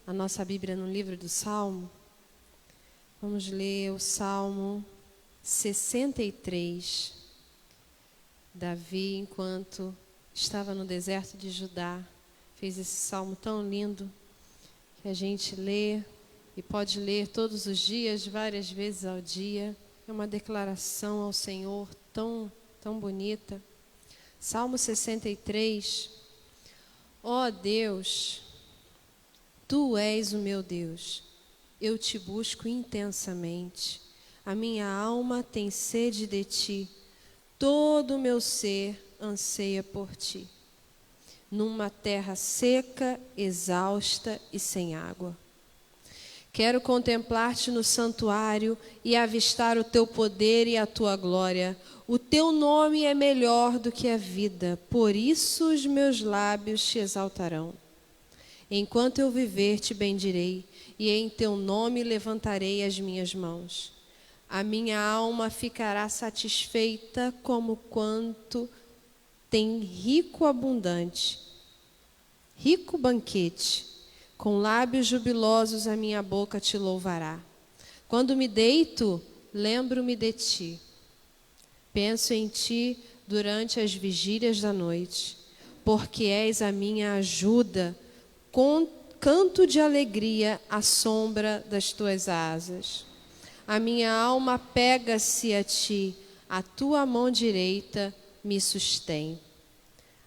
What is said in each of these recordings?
a nossa Bíblia no livro do Salmo. Vamos ler o Salmo 63. Davi, enquanto estava no deserto de Judá, fez esse salmo tão lindo que a gente lê e pode ler todos os dias, várias vezes ao dia. É uma declaração ao Senhor tão bonita. Salmo 63. Ó Deus, Tu és o meu Deus, eu te busco intensamente. A minha alma tem sede de ti, todo o meu ser anseia por ti. Numa terra seca, exausta e sem água. Quero contemplar-te no santuário e avistar o teu poder e a tua glória. O teu nome é melhor do que a vida, por isso os meus lábios te exaltarão. Enquanto eu viver, te bendirei, e em teu nome levantarei as minhas mãos. A minha alma ficará satisfeita como quanto tem rico banquete. Com lábios jubilosos a minha boca te louvará. Quando me deito, lembro-me de ti. Penso em ti durante as vigílias da noite, porque és a minha ajuda. Com canto de alegria à sombra das tuas asas. A minha alma pega-se a ti, a tua mão direita me sustém.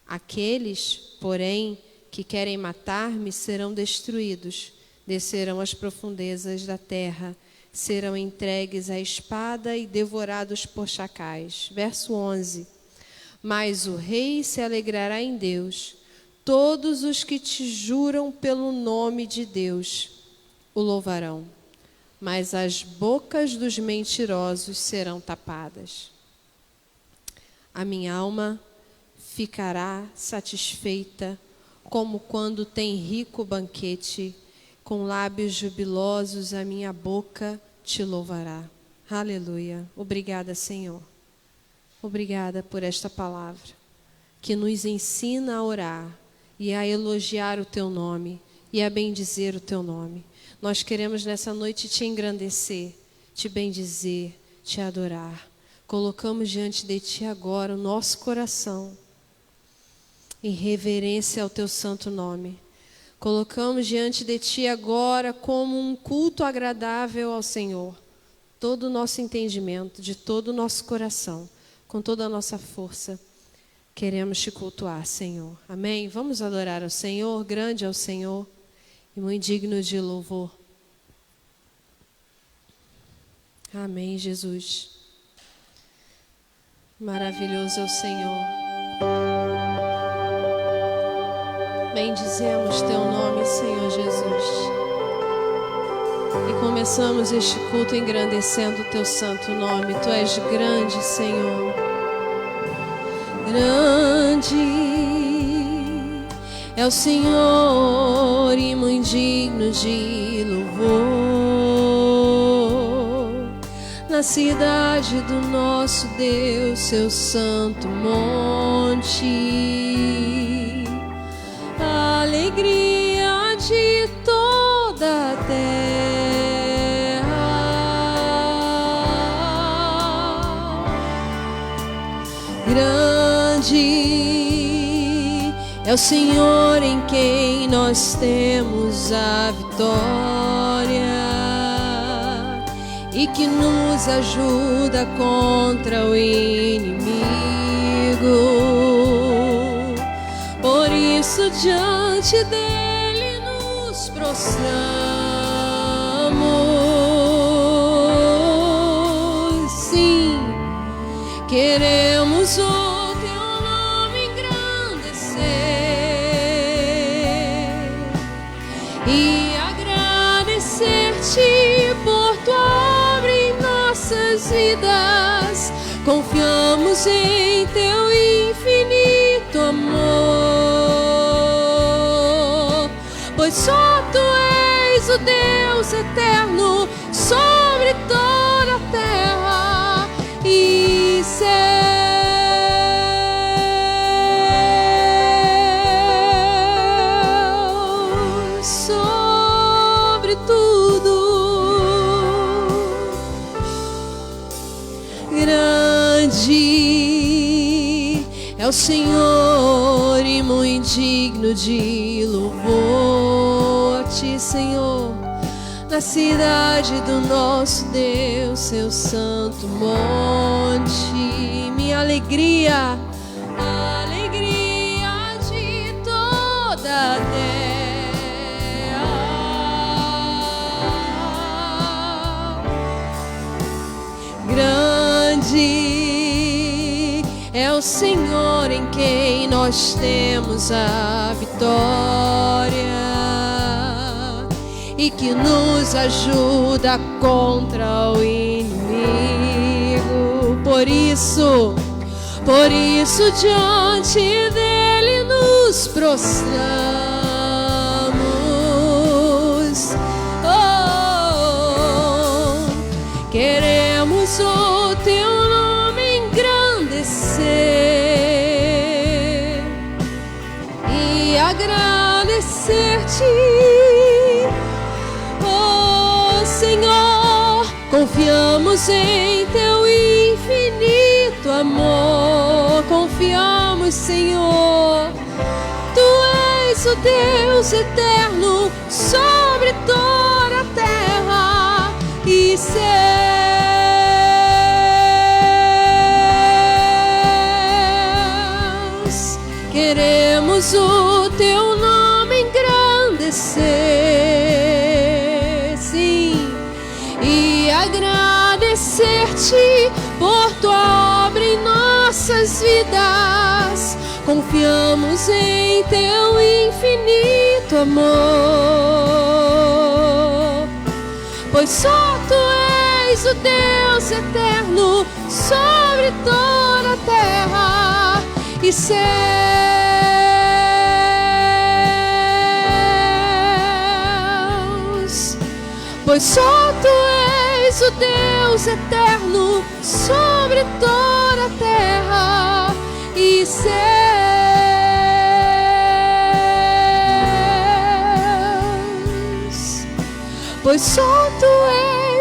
Aqueles, porém, que querem matar-me serão destruídos, descerão às profundezas da terra, serão entregues à espada e devorados por chacais. Verso 11. Mas o rei se alegrará em Deus. Todos os que te juram pelo nome de Deus o louvarão, mas as bocas dos mentirosos serão tapadas. A minha alma ficará satisfeita, como quando tem rico banquete, com lábios jubilosos a minha boca te louvará. Aleluia. Obrigada, Senhor. Obrigada por esta palavra, que nos ensina a orar e a elogiar o teu nome e a bendizer o teu nome. Nós queremos nessa noite te engrandecer, te bendizer, te adorar. Colocamos diante de ti agora o nosso coração em reverência ao teu santo nome. Colocamos diante de ti agora como um culto agradável ao Senhor. Todo o nosso entendimento, de todo o nosso coração, com toda a nossa força, queremos te cultuar, Senhor. Amém? Vamos adorar ao Senhor, grande é o Senhor e muito digno de louvor. Amém, Jesus. Maravilhoso é o Senhor. Bendizemos teu nome, Senhor Jesus. E começamos este culto engrandecendo o teu santo nome. Tu és grande, Senhor. Grande é o Senhor e muito digno de louvor. Na cidade do nosso Deus, seu santo monte, a alegria de toda a terra. Grande é o Senhor em quem nós temos a vitória e que nos ajuda contra o inimigo. Por isso diante dele nos prostramos. Sim, queremos o teu nome engrandecer e agradecer-te por tua obra em nossas vidas. Confiamos em teu infinito amor, pois só tu és o Deus eterno sobre toda a terra e céu. Só é o Senhor e muito digno de louvor. A Ti, Senhor, na cidade do nosso Deus, Seu santo monte, minha alegria, a alegria de toda a terra. Grande é o Senhor em quem nós temos a vitória e que nos ajuda contra o inimigo. Por isso diante dele nos prostramos. Queremos o Teu nome engrandecer e agradecer-Te, oh Senhor. Confiamos em Teu infinito amor. Confiamos, Senhor, Tu és o Deus eterno sobre toda a terra e céus. Queremos o Teu nome engrandecer, sim, e agradecer-Te por Tua obra em nossas vidas. Confiamos em Teu infinito amor, pois só Tu és o Deus eterno sobre toda a terra e céus. Pois só Tu és o Deus eterno sobre toda a terra e céus. Pois só Tu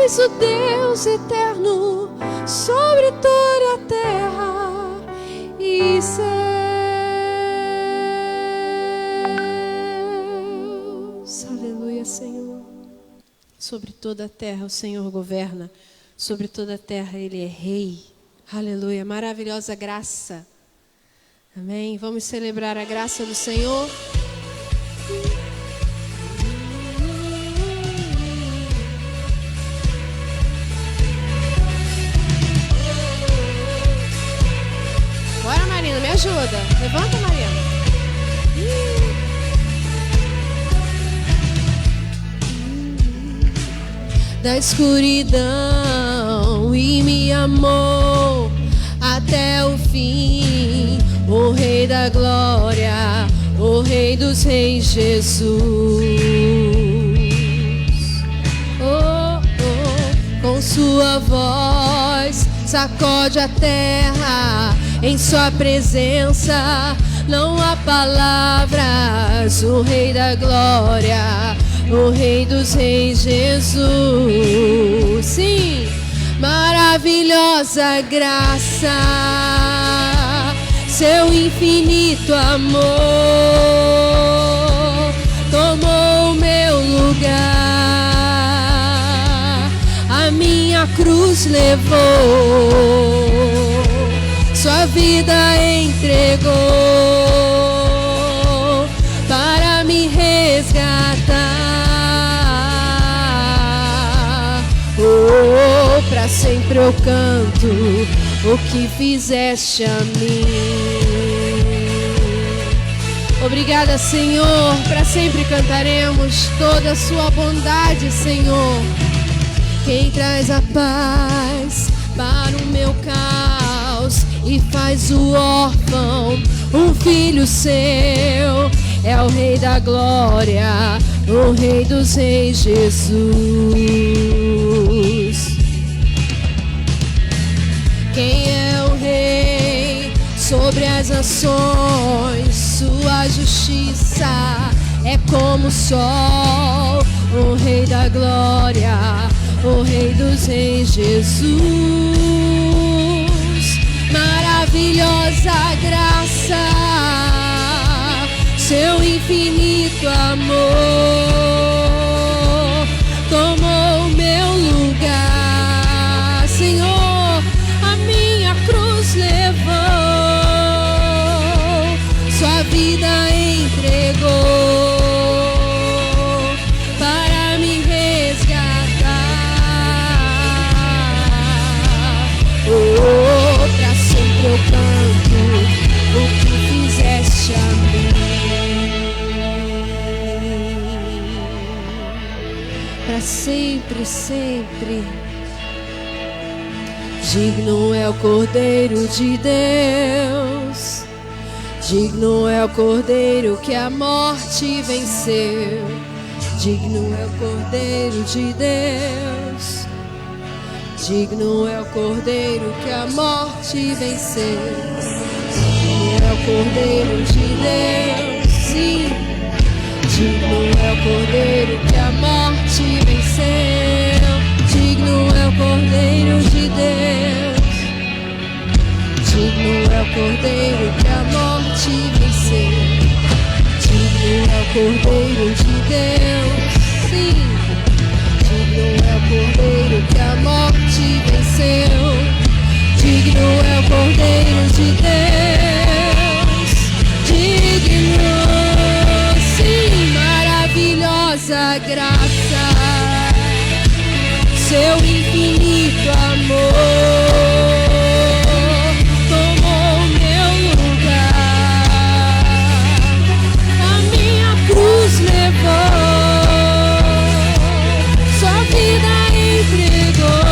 és o Deus eterno sobre toda a terra e céus. Aleluia, Senhor. Sobre toda a terra o Senhor governa, sobre toda a terra Ele é Rei. Aleluia, maravilhosa graça. Amém. Vamos celebrar a graça do Senhor. Bora, Marina, me ajuda. Levanta, Mariana. Da escuridão e me amou até o fim, o Rei da glória, o Rei dos reis, Jesus. Oh, oh, com sua voz sacode a terra, em sua presença não há palavras. O Rei da glória, o Rei dos reis, Jesus. Sim, maravilhosa graça, Seu infinito amor tomou o meu lugar, a minha cruz levou, sua vida entregou para me resgatar. Oh, para sempre eu canto o que fizeste a mim. Obrigada, Senhor, para sempre cantaremos toda a sua bondade, Senhor. Quem traz a paz para o meu caos e faz o órfão um filho seu, é o Rei da glória, o Rei dos reis, Jesus. Quem é o Rei sobre as nações? Sua justiça é como o sol, o Rei da glória, o Rei dos reis, Jesus. Maravilhosa graça, seu infinito amor tomou meu lugar. Senhor, a minha cruz levou, sua vida entregou para me resgatar. Oh, pra sempre eu canto o que fizeste a mim. Pra sempre, sempre. Digno é o Cordeiro de Deus, digno é o Cordeiro que a morte venceu. Digno é o Cordeiro de Deus, digno é o Cordeiro que a morte venceu. Digno é o Cordeiro de Deus, sim. Digno é o Cordeiro que a morte venceu. Digno é o Cordeiro de Deus, digno é o Cordeiro que a morte venceu. Digno é o Cordeiro de Deus, sim. Digno é o Cordeiro que a morte venceu. Digno é o Cordeiro de Deus, digno, sim. Maravilhosa graça, seu infinito amor tomou meu lugar, a minha cruz levou, sua vida entregou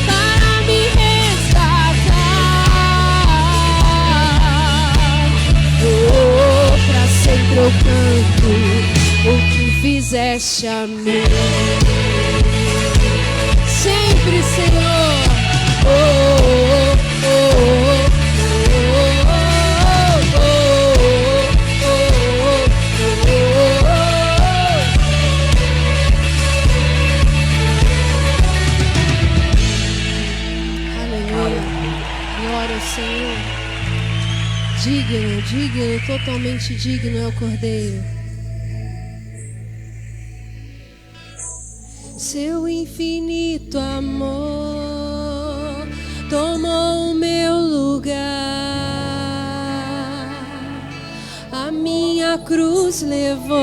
para me resgatar. Oh, pra sempre eu canto o que fizeste a mim. Sempre, Senhor. Oh, oh, oh, oh, oh, aleluia. Glória ao Senhor. Digno, digno, totalmente digno é o Cordeiro. Seu infinito amor tomou o meu lugar, a minha cruz levou,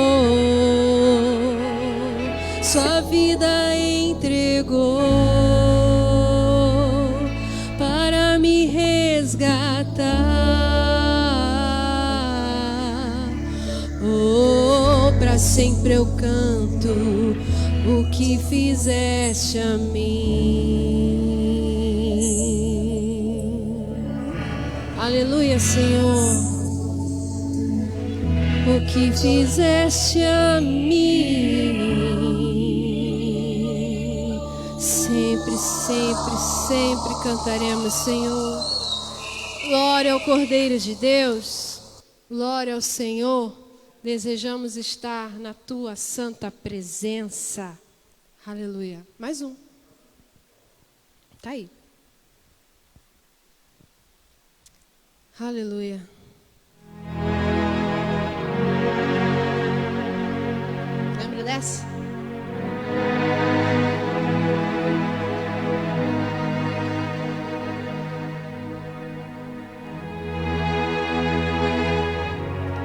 sua vida entregou para me resgatar. Oh, pra sempre eu canto o que fizeste a mim. Aleluia, Senhor. O que fizeste a mim. Sempre, sempre, sempre cantaremos, Senhor. Glória ao Cordeiro de Deus. Glória ao Senhor. Desejamos estar na tua santa presença. Aleluia. Mais um. Tá aí. Aleluia. Lembra dessa?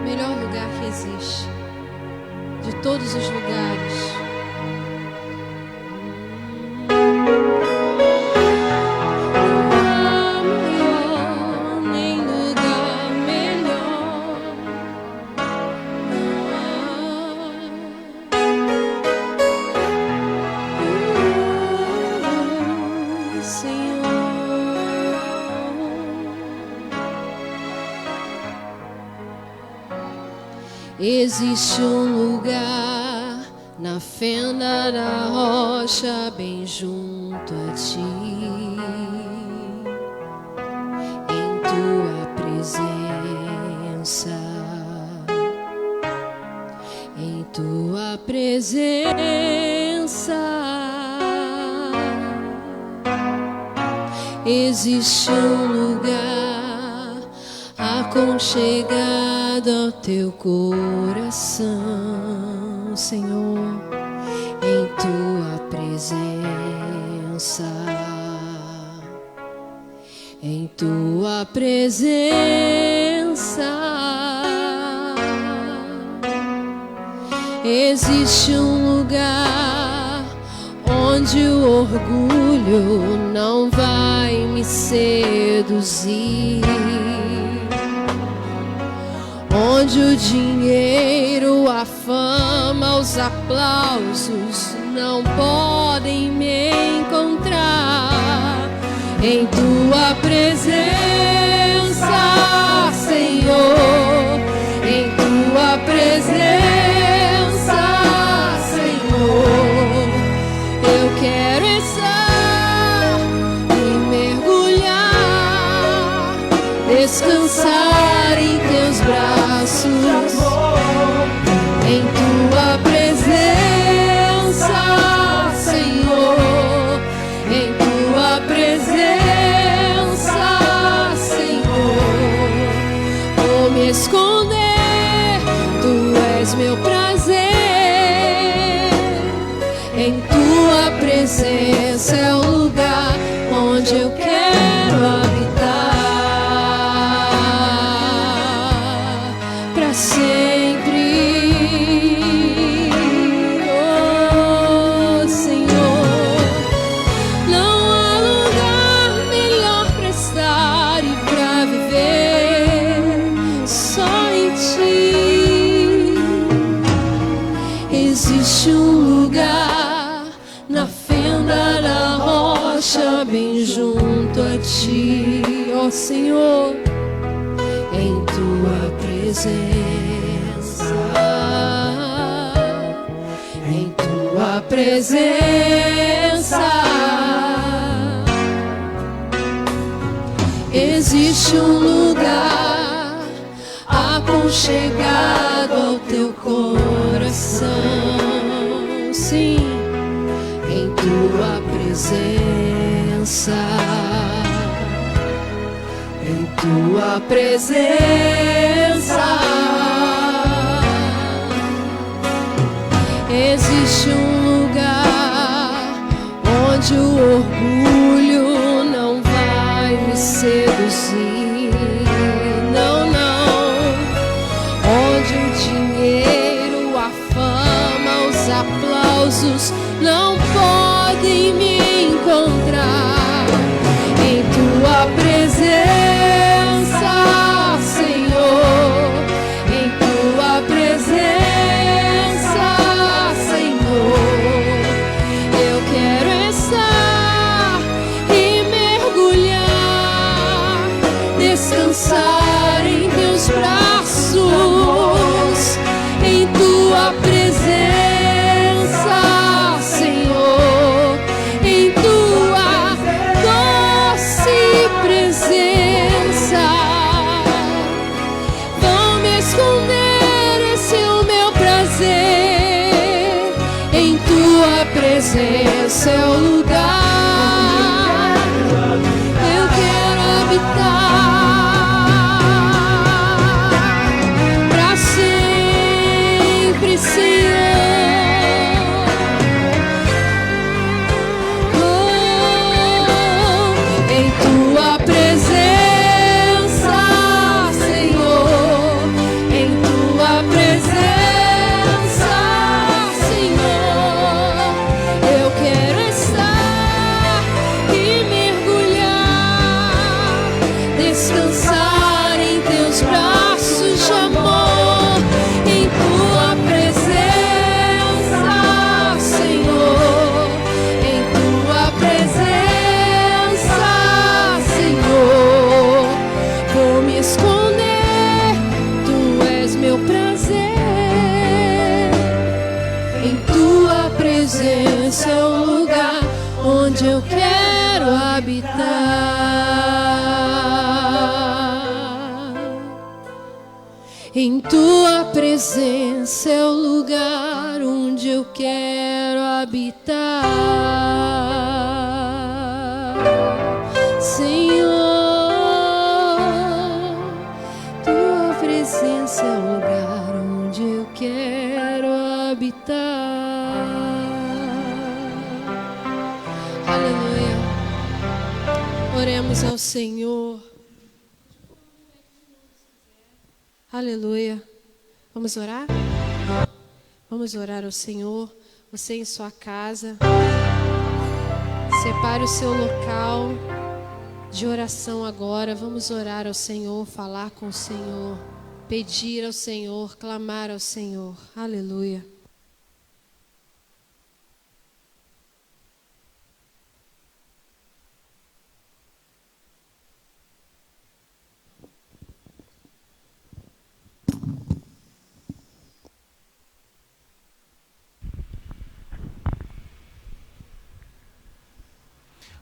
Melhor lugar que existe, de todos os lugares. Nem lugar melhor. Existe um lugar na fenda da rocha, bem junto a ti, em tua presença, em tua presença. Existe um lugar aconchegado ao teu coração, Senhor, em tua presença, em tua presença. Existe um lugar onde o orgulho não vai me seduzir, onde o dinheiro, a fama, os aplausos não podem me encontrar. Em tua presença, Senhor, em tua presença, Senhor, eu quero estar e mergulhar, descansar em teus braços, em tua presença, Senhor, em tua presença, Senhor, vou me esconder, tu és meu prazer. Em tua presença é o lugar onde eu quero habitar para sempre. Oh, Senhor, não há lugar melhor para estar e para viver, só em ti. Existe um lugar na fenda da rocha, bem junto a ti, ó Senhor, em tua presença, em tua presença. Existe um lugar aconchegado ao teu coração, sim, em tua presença, em tua presença. Existe um lugar onde o orgulho não vai me seduzir, não, não, onde o dinheiro, a fama, os aplausos não podem me encontrar. Em tua presença, Senhor, em tua presença, Senhor, eu quero estar e mergulhar, descansar em teus braços, em tua presença, Senhor, em tua doce presença. Vão me esconder, esse é o meu prazer. Em tua presença é o lugar eu quero habitar pra sempre, Senhor. Oh, em tua presença, Senhor, em tua presença, Senhor, eu quero estar e mergulhar, descansar em teus braços de amor. Em tua presença, Senhor, em tua presença, Senhor, vou me esconder, tu és meu prazer. Em tua presença é o lugar onde eu quero habitar. Em tua presença é o lugar onde eu quero habitar. habitar. Aleluia. Oremos ao Senhor. Aleluia. Vamos orar? Vamos orar ao Senhor. Você em sua casa, separe o seu local de oração agora. Vamos orar ao Senhor, falar com o Senhor, pedir ao Senhor, clamar ao Senhor. Aleluia.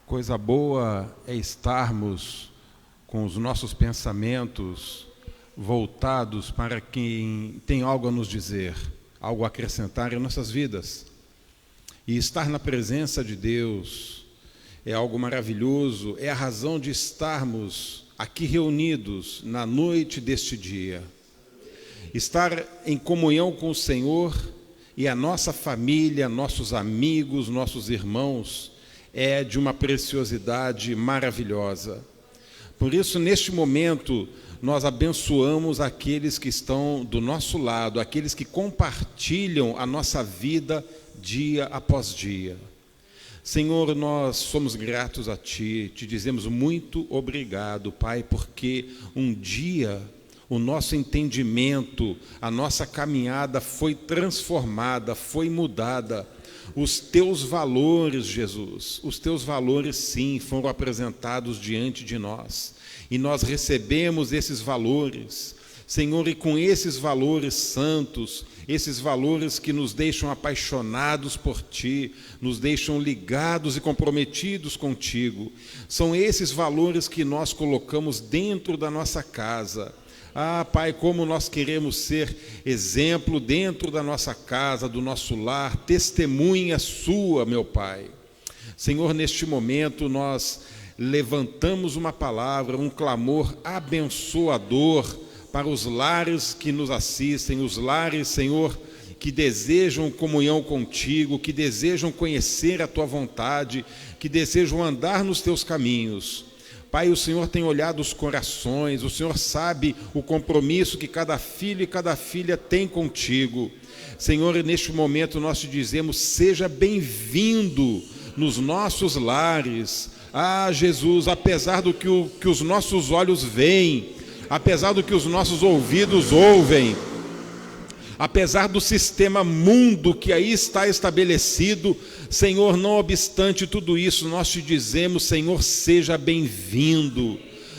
Coisa boa é estarmos com os nossos pensamentos voltados para quem tem algo a nos dizer, algo a acrescentar em nossas vidas. E estar na presença de Deus é algo maravilhoso, é a razão de estarmos aqui reunidos na noite deste dia. Estar em comunhão com o Senhor e a nossa família, nossos amigos, nossos irmãos, é de uma preciosidade maravilhosa. Por isso, neste momento, nós abençoamos aqueles que estão do nosso lado, aqueles que compartilham a nossa vida dia após dia. Senhor, nós somos gratos a Ti, te dizemos muito obrigado, Pai, porque um dia o nosso entendimento, a nossa caminhada foi transformada, foi mudada. Os teus valores, Jesus, os teus valores sim foram apresentados diante de nós e nós recebemos esses valores, Senhor, e com esses valores santos, esses valores que nos deixam apaixonados por Ti, nos deixam ligados e comprometidos contigo, são esses valores que nós colocamos dentro da nossa casa. Ah, Pai, como nós queremos ser exemplo dentro da nossa casa, do nosso lar, testemunha sua, meu Pai. Senhor, neste momento nós levantamos uma palavra, um clamor abençoador para os lares que nos assistem, os lares, Senhor, que desejam comunhão contigo, que desejam conhecer a Tua vontade, que desejam andar nos Teus caminhos. Pai, o Senhor tem olhado os corações, o Senhor sabe o compromisso que cada filho e cada filha tem contigo. Senhor, neste momento nós te dizemos, seja bem-vindo nos nossos lares. Ah, Jesus, apesar do que os nossos olhos veem, apesar do que os nossos ouvidos ouvem, apesar do sistema mundo que aí está estabelecido, Senhor, não obstante tudo isso, nós te dizemos, Senhor, seja bem-vindo.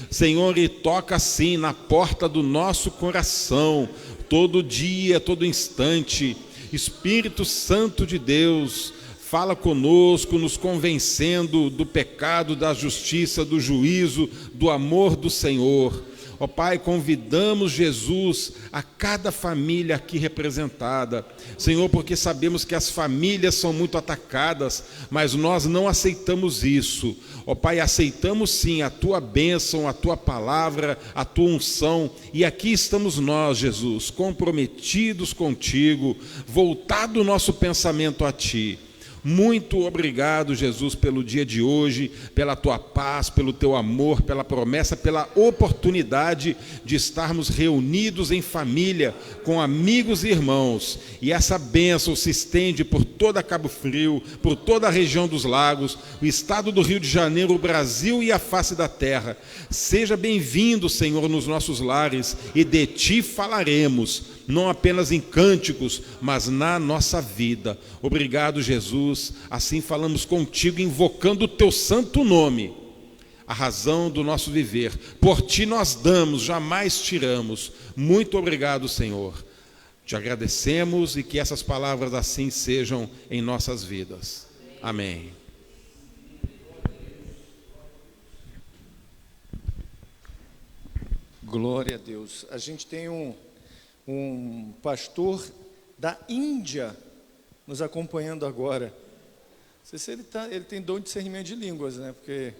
Senhor, e toca assim na porta do nosso coração, todo dia, todo instante. Espírito Santo de Deus, fala conosco, nos convencendo do pecado, da justiça, do juízo, do amor do Senhor. Ó Pai, convidamos Jesus a cada família aqui representada, Senhor, porque sabemos que as famílias são muito atacadas, mas nós não aceitamos isso. Ó Pai, aceitamos sim a Tua bênção, a Tua palavra, a Tua unção, e aqui estamos nós, Jesus, comprometidos contigo, voltado o nosso pensamento a Ti. Muito obrigado, Jesus, pelo dia de hoje, pela Tua paz, pelo Teu amor, pela promessa, pela oportunidade de estarmos reunidos em família, com amigos e irmãos. E essa bênção se estende por toda Cabo Frio, por toda a região dos lagos, o estado do Rio de Janeiro, o Brasil e a face da terra. Seja bem-vindo, Senhor, nos nossos lares, e de Ti falaremos, não apenas em cânticos, mas na nossa vida. Obrigado, Jesus. Assim falamos contigo, invocando o Teu santo nome, a razão do nosso viver. Por Ti nós damos, jamais tiramos. Muito obrigado, Senhor. Te agradecemos e que essas palavras assim sejam em nossas vidas. Amém. Glória a Deus. A gente tem um pastor da Índia nos acompanhando agora. Não sei se ele tem dom de discernimento de línguas, né? Porque,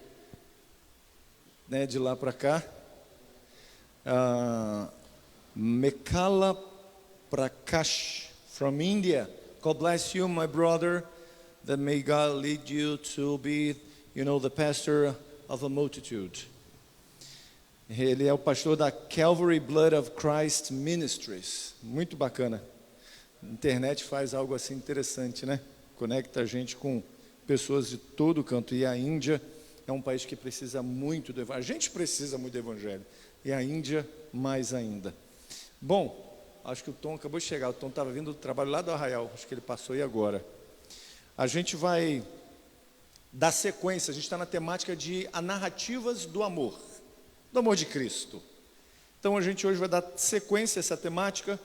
né, de lá para cá, Mekhala Prakash from India. God bless you, my brother. That may God lead you to be, the pastor of a multitude. Ele é o pastor da Calvary Blood of Christ Ministries. Muito bacana. A internet faz algo assim interessante, né? Conecta a gente com pessoas de todo canto. E a Índia é um país que precisa muito do evangelho. A gente precisa muito do evangelho. E a Índia mais ainda. Bom, acho que o Tom acabou de chegar. O Tom estava vindo do trabalho lá do Arraial. Acho que ele passou aí agora. A gente vai dar sequência. A gente está na temática de narrativas do amor de Cristo. Então a gente hoje vai dar sequência a essa temática.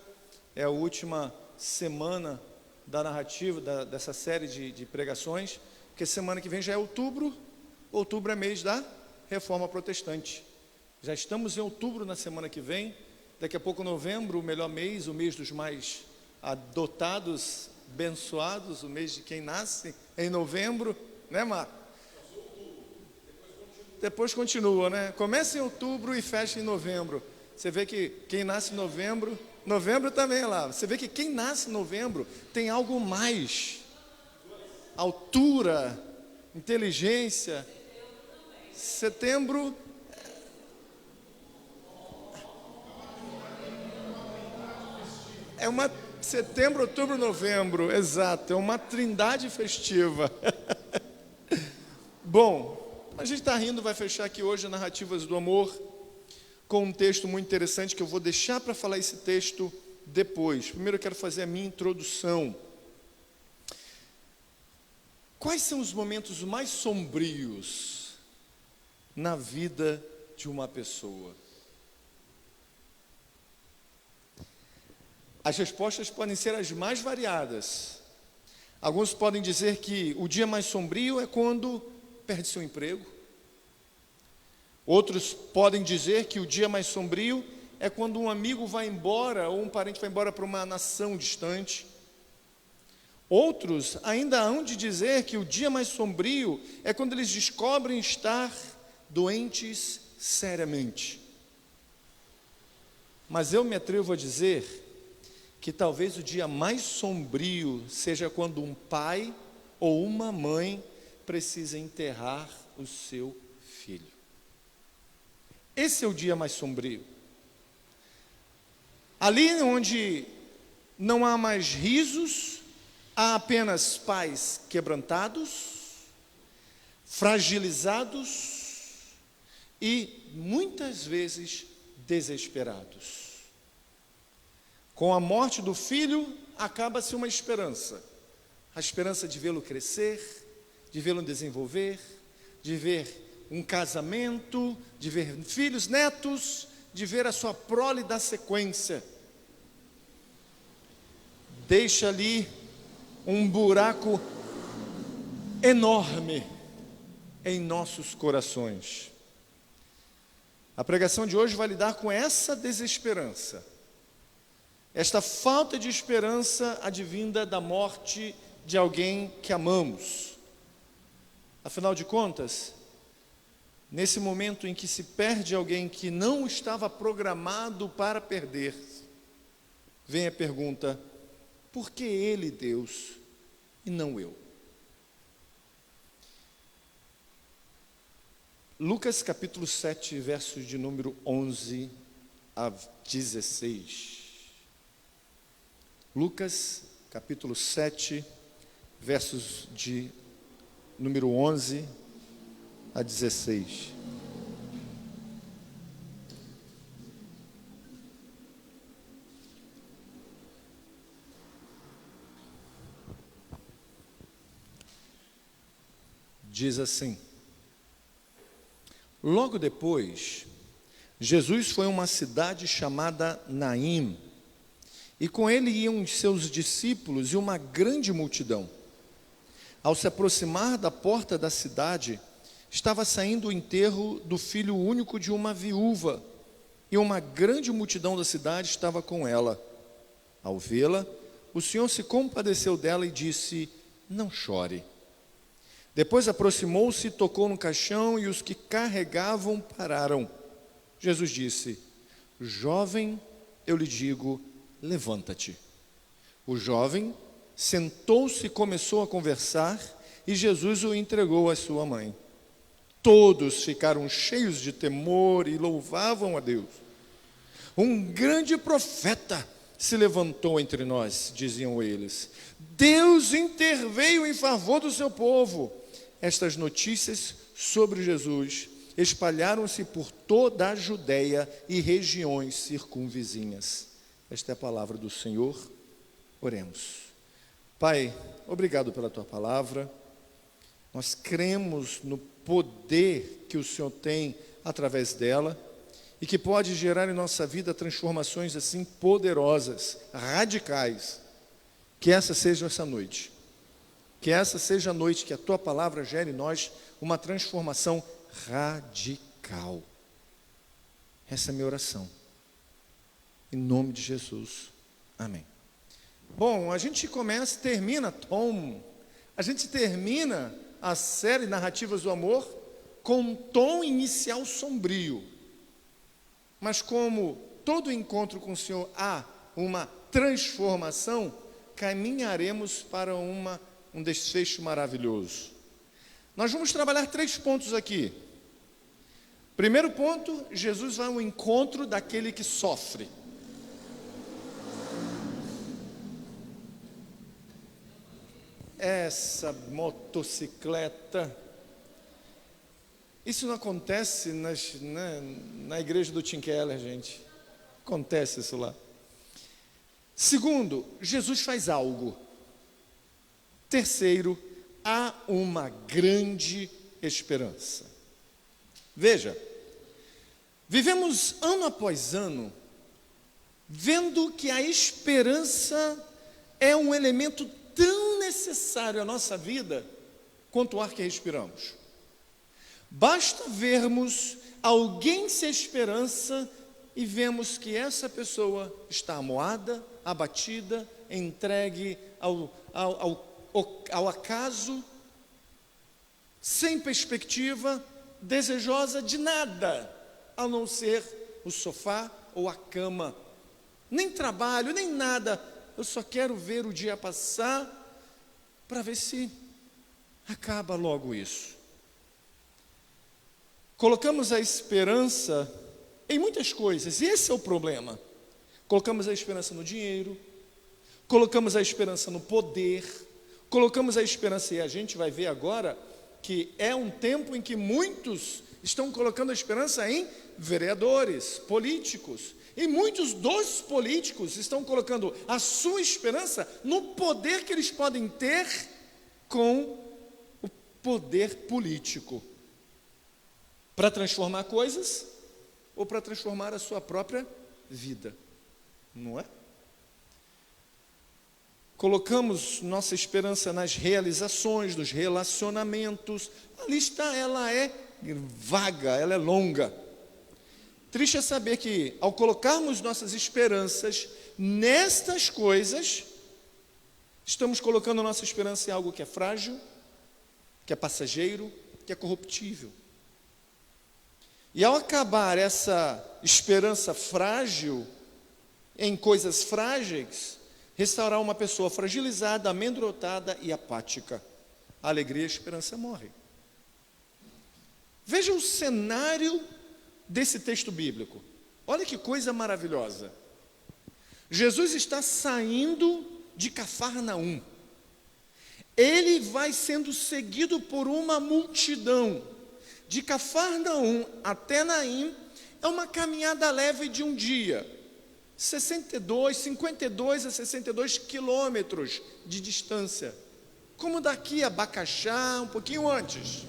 É a última semana da narrativa, dessa série de pregações, porque semana que vem já é outubro. Outubro é mês da Reforma Protestante. Já estamos em outubro na semana que vem. Daqui a pouco novembro, o melhor mês, o mês dos mais adotados, abençoados, o mês de quem nasce em novembro, né, Marco? Depois continua, né? Começa em outubro e fecha em novembro. Você vê que quem nasce em novembro também é lá. Você vê que quem nasce em novembro tem algo mais. Altura, inteligência. Setembro. Setembro, outubro, novembro. Exato, é uma trindade festiva. Bom, a gente está rindo, vai fechar aqui hoje Narrativas do Amor com um texto muito interessante que eu vou deixar para falar esse texto depois. Primeiro eu quero fazer a minha introdução. Quais são os momentos mais sombrios na vida de uma pessoa? As respostas podem ser as mais variadas. Alguns podem dizer que o dia mais sombrio é quando perde seu emprego. Outros podem dizer que o dia mais sombrio é quando um amigo vai embora ou um parente vai embora para uma nação distante. Outros ainda hão de dizer que o dia mais sombrio é quando eles descobrem estar doentes seriamente. Mas eu me atrevo a dizer que talvez o dia mais sombrio seja quando um pai ou uma mãe precisa enterrar o seu filho. Esse é o dia mais sombrio. Ali onde não há mais risos, há apenas pais quebrantados, fragilizados e muitas vezes desesperados. Com a morte do filho, acaba-se uma esperança. A esperança de vê-lo crescer, de vê-lo desenvolver, de ver um casamento, de ver filhos, netos, de ver a sua prole dar sequência. Deixa ali um buraco enorme em nossos corações. A pregação de hoje vai lidar com essa desesperança, esta falta de esperança advinda da morte de alguém que amamos. Afinal de contas, nesse momento em que se perde alguém que não estava programado para perder, vem a pergunta: por que ele, Deus, e não eu? Lucas capítulo 7, versos de número 11 a 16. Lucas capítulo 7, versos de número 11 a 16. Diz assim: logo depois, Jesus foi a uma cidade chamada Naim, e com ele iam os seus discípulos e uma grande multidão. Ao se aproximar da porta da cidade, estava saindo o enterro do filho único de uma viúva, e uma grande multidão da cidade estava com ela. Ao vê-la, o Senhor se compadeceu dela e disse: não chore. Depois aproximou-se, tocou no caixão, e os que carregavam pararam. Jesus disse: jovem, eu lhe digo, levanta-te. O jovem sentou-se e começou a conversar, e Jesus o entregou à sua mãe. Todos ficaram cheios de temor e louvavam a Deus. Um grande profeta se levantou entre nós, diziam eles. Deus interveio em favor do seu povo. Estas notícias sobre Jesus espalharam-se por toda a Judéia e regiões circunvizinhas. Esta é a palavra do Senhor. Oremos. Pai, obrigado pela tua palavra. Nós cremos no poder que o Senhor tem através dela e que pode gerar em nossa vida transformações assim poderosas, radicais. Que essa seja essa noite. Que essa seja a noite que a tua palavra gere em nós uma transformação radical. Essa é a minha oração. Em nome de Jesus. Amém. Bom, a gente termina a série Narrativas do Amor com um tom inicial sombrio. Mas como todo encontro com o Senhor há uma transformação, caminharemos para um desfecho maravilhoso. Nós vamos trabalhar 3 pontos aqui. Primeiro ponto, Jesus vai ao encontro daquele que sofre. Essa motocicleta, isso não acontece na igreja do Tim Keller, gente. Acontece isso lá. Segundo, Jesus faz algo. Terceiro, há uma grande esperança. Veja, vivemos ano após ano vendo que a esperança é um elemento tão necessário à nossa vida quanto o ar que respiramos. Basta vermos alguém sem esperança e vemos que essa pessoa está amuada, abatida, entregue ao acaso, sem perspectiva, desejosa de nada, a não ser o sofá ou a cama. Nem trabalho, nem nada. Eu só quero ver o dia passar para ver se acaba logo isso. Colocamos a esperança em muitas coisas, e esse é o problema. Colocamos a esperança no dinheiro, colocamos a esperança no poder, colocamos a esperança, e a gente vai ver agora que é um tempo em que muitos estão colocando a esperança em vereadores, políticos, e muitos dos políticos estão colocando a sua esperança no poder que eles podem ter com o poder político, para transformar coisas ou para transformar a sua própria vida, não é? Colocamos nossa esperança nas realizações, nos relacionamentos. A lista, ela é vaga, ela é longa. Triste é saber que, ao colocarmos nossas esperanças nestas coisas, estamos colocando nossa esperança em algo que é frágil, que é passageiro, que é corruptível. E ao acabar essa esperança frágil em coisas frágeis, restaurar uma pessoa fragilizada, amedrontada e apática. A alegria e a esperança morrem. Veja o cenário desse texto bíblico. Olha que coisa maravilhosa. Jesus está saindo de Cafarnaum. Ele vai sendo seguido por uma multidão. De Cafarnaum até Naim é uma caminhada leve de um dia. 52 a 62 quilômetros de distância. Como daqui a Bacaxá, um pouquinho antes.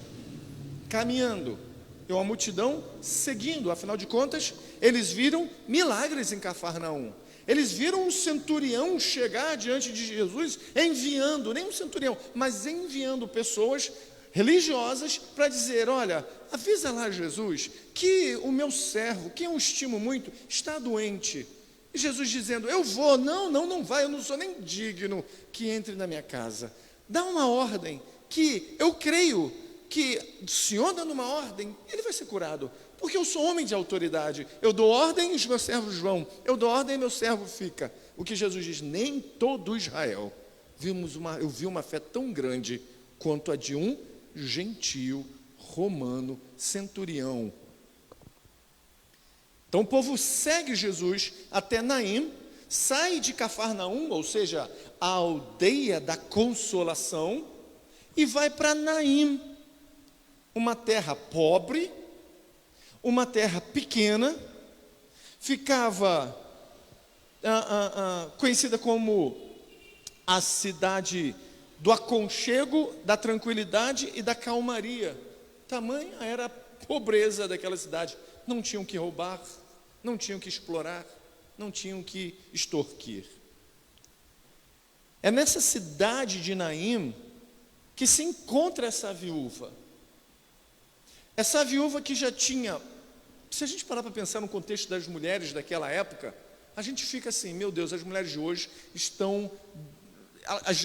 Caminhando. E uma multidão seguindo. Afinal de contas, eles viram milagres em Cafarnaum. Eles viram um centurião chegar diante de Jesus, enviando, nem um centurião, mas enviando pessoas religiosas para dizer: olha, avisa lá Jesus que o meu servo, que eu estimo muito, está doente. E Jesus dizendo: eu vou. Não vai, eu não sou nem digno que entre na minha casa. Dá uma ordem, que eu creio que o Senhor dando uma ordem, ele vai ser curado. Porque eu sou homem de autoridade. Eu dou ordem e os meus servos vão. Eu dou ordem e meu servo fica. O que Jesus diz, nem todo Israel eu vi uma fé tão grande quanto a de um gentio romano centurião. Então o povo segue Jesus até Naim, sai de Cafarnaum, ou seja, a aldeia da consolação, e vai para Naim, uma terra pobre, uma terra pequena, ficava conhecida como a cidade do aconchego, da tranquilidade e da calmaria. Tamanha era a pobreza daquela cidade. Não tinham que roubar, não tinham que explorar, não tinham que extorquir. É nessa cidade de Naim que se encontra essa viúva. Essa viúva que já tinha... Se a gente parar para pensar no contexto das mulheres daquela época, a gente fica assim, meu Deus, as mulheres de hoje estão...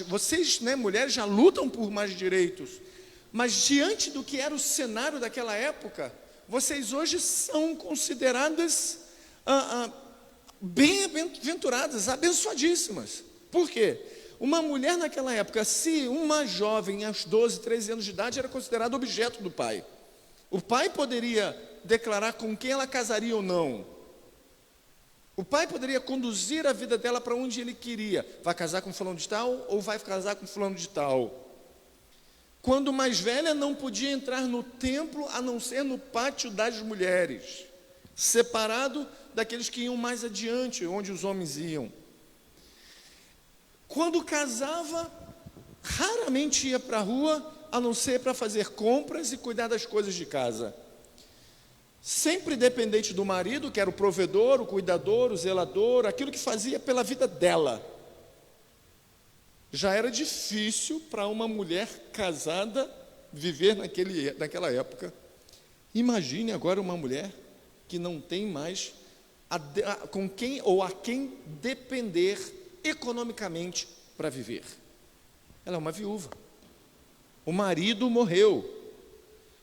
Vocês, né, mulheres, já lutam por mais direitos, mas diante do que era o cenário daquela época, vocês hoje são consideradas bem-aventuradas, abençoadíssimas. Por quê? Uma mulher naquela época, se uma jovem aos 12, 13 anos de idade, era considerada objeto do pai. O pai poderia declarar com quem ela casaria ou não. O pai poderia conduzir a vida dela para onde ele queria. Vai casar com fulano de tal ou vai casar com fulano de tal? Quando mais velha, não podia entrar no templo a não ser no pátio das mulheres, separado daqueles que iam mais adiante, onde os homens iam. Quando casava, raramente ia para a rua, a não ser para fazer compras e cuidar das coisas de casa. Sempre dependente do marido, que era o provedor, o cuidador, o zelador, aquilo que fazia pela vida dela. Já era difícil para uma mulher casada viver naquela época. Imagine agora uma mulher que não tem mais com quem ou a quem depender economicamente para viver. Ela é uma viúva. O marido morreu.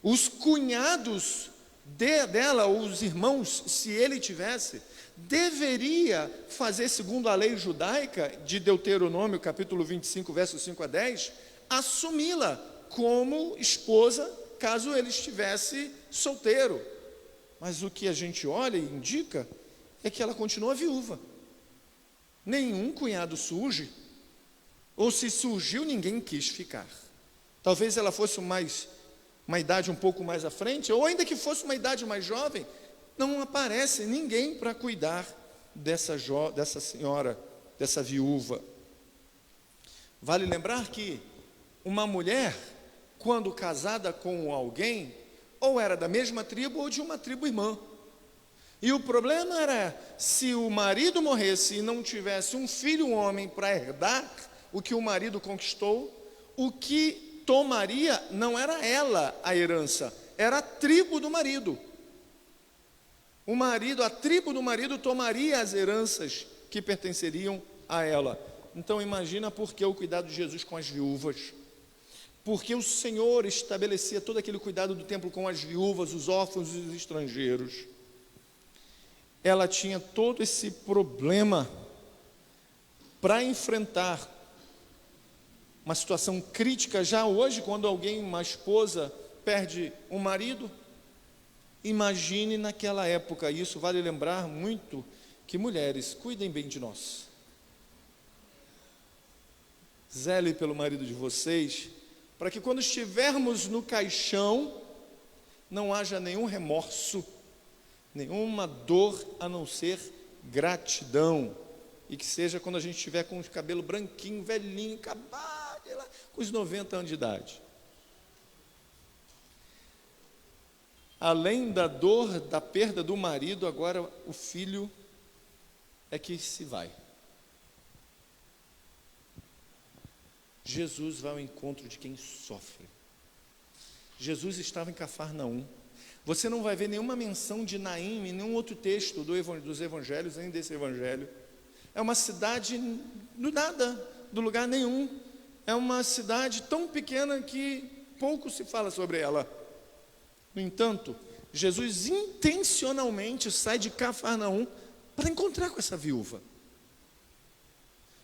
Os cunhados dela, ou os irmãos, se ele tivesse, deveria fazer, segundo a lei judaica de Deuteronômio, capítulo 25, versos 5 a 10, assumi-la como esposa, caso ele estivesse solteiro. Mas o que a gente olha e indica é que ela continua viúva. Nenhum cunhado surge, ou se surgiu, ninguém quis ficar. Talvez ela fosse uma idade um pouco mais à frente, ou ainda que fosse uma idade mais jovem, não aparece ninguém para cuidar dessa senhora, dessa viúva. Vale lembrar que uma mulher, quando casada com alguém, ou era da mesma tribo ou de uma tribo irmã. E o problema era, se o marido morresse e não tivesse um filho, um homem, para herdar o que o marido conquistou, o que tomaria não era ela a herança, era a tribo do marido. A tribo do marido tomaria as heranças que pertenceriam a ela. Então imagina por que o cuidado de Jesus com as viúvas. Porque o Senhor estabelecia todo aquele cuidado do templo com as viúvas, os órfãos e os estrangeiros. Ela tinha todo esse problema para enfrentar uma situação crítica já hoje, quando uma esposa perde um marido. Imagine naquela época. Isso vale lembrar muito que mulheres, cuidem bem de nós. Zele pelo marido de vocês, para que quando estivermos no caixão, não haja nenhum remorso, nenhuma dor, a não ser gratidão. E que seja quando a gente estiver com o cabelo branquinho, velhinho, acabado, com os 90 anos de idade. Além da dor, da perda do marido, agora o filho é que se vai. Jesus vai ao encontro de quem sofre. Jesus estava em Cafarnaum. Você não vai ver nenhuma menção de Naim em nenhum outro texto dos evangelhos, nem desse evangelho. É uma cidade do nada, do lugar nenhum. É uma cidade tão pequena que pouco se fala sobre ela. No entanto, Jesus intencionalmente sai de Cafarnaum para encontrar com essa viúva.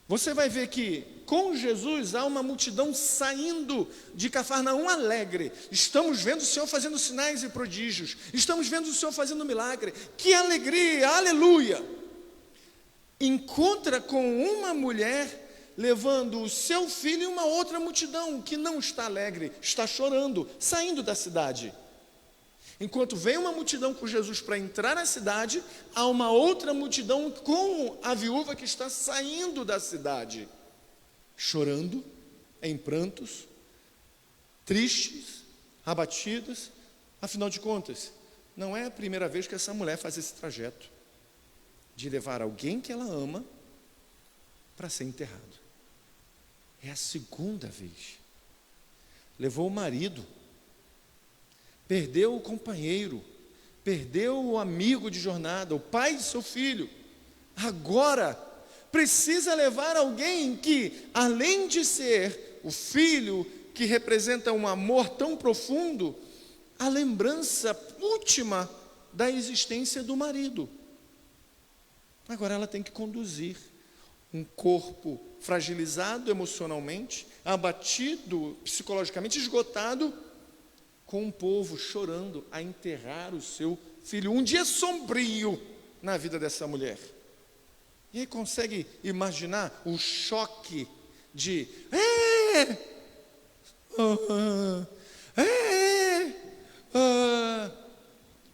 Você vai ver que com Jesus há uma multidão saindo de Cafarnaum alegre. Estamos vendo o Senhor fazendo sinais e prodígios. Estamos vendo o Senhor fazendo milagre. Que alegria, aleluia! Encontra com uma mulher levando o seu filho e uma outra multidão que não está alegre, está chorando, saindo da cidade. Enquanto vem uma multidão com Jesus para entrar na cidade, há uma outra multidão com a viúva que está saindo da cidade, chorando, em prantos, tristes, abatidas. Afinal de contas, não é a primeira vez que essa mulher faz esse trajeto de levar alguém que ela ama para ser enterrado. É a segunda vez. Levou o marido, perdeu o companheiro, perdeu o amigo de jornada, o pai de seu filho. Agora precisa levar alguém que, além de ser o filho que representa um amor tão profundo, a lembrança última da existência do marido. Agora ela tem que conduzir um corpo fragilizado emocionalmente, abatido psicologicamente, esgotado, com um povo chorando a enterrar o seu filho. Um dia sombrio na vida dessa mulher. E aí consegue imaginar o choque de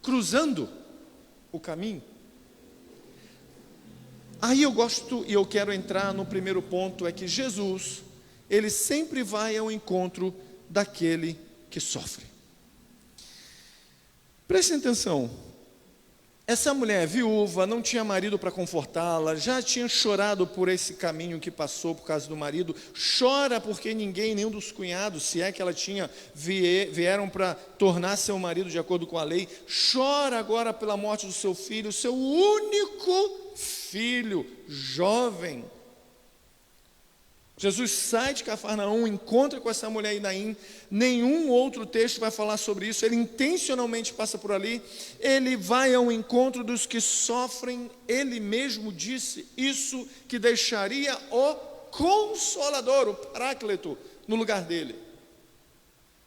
cruzando o caminho. Aí eu gosto e eu quero entrar no primeiro ponto, é que Jesus, ele sempre vai ao encontro daquele que sofre. Prestem atenção, essa mulher viúva não tinha marido para confortá-la, já tinha chorado por esse caminho que passou por causa do marido, chora porque ninguém, nenhum dos cunhados, se é que ela tinha, vieram para tornar seu marido de acordo com a lei, chora agora pela morte do seu filho, seu único filho, jovem. Jesus sai de Cafarnaum, encontra com essa mulher em Naim. Nenhum outro texto vai falar sobre isso. Ele intencionalmente passa por ali. Ele vai ao encontro dos que sofrem. Ele mesmo disse isso, que deixaria o Consolador, o Paráclito, no lugar dele.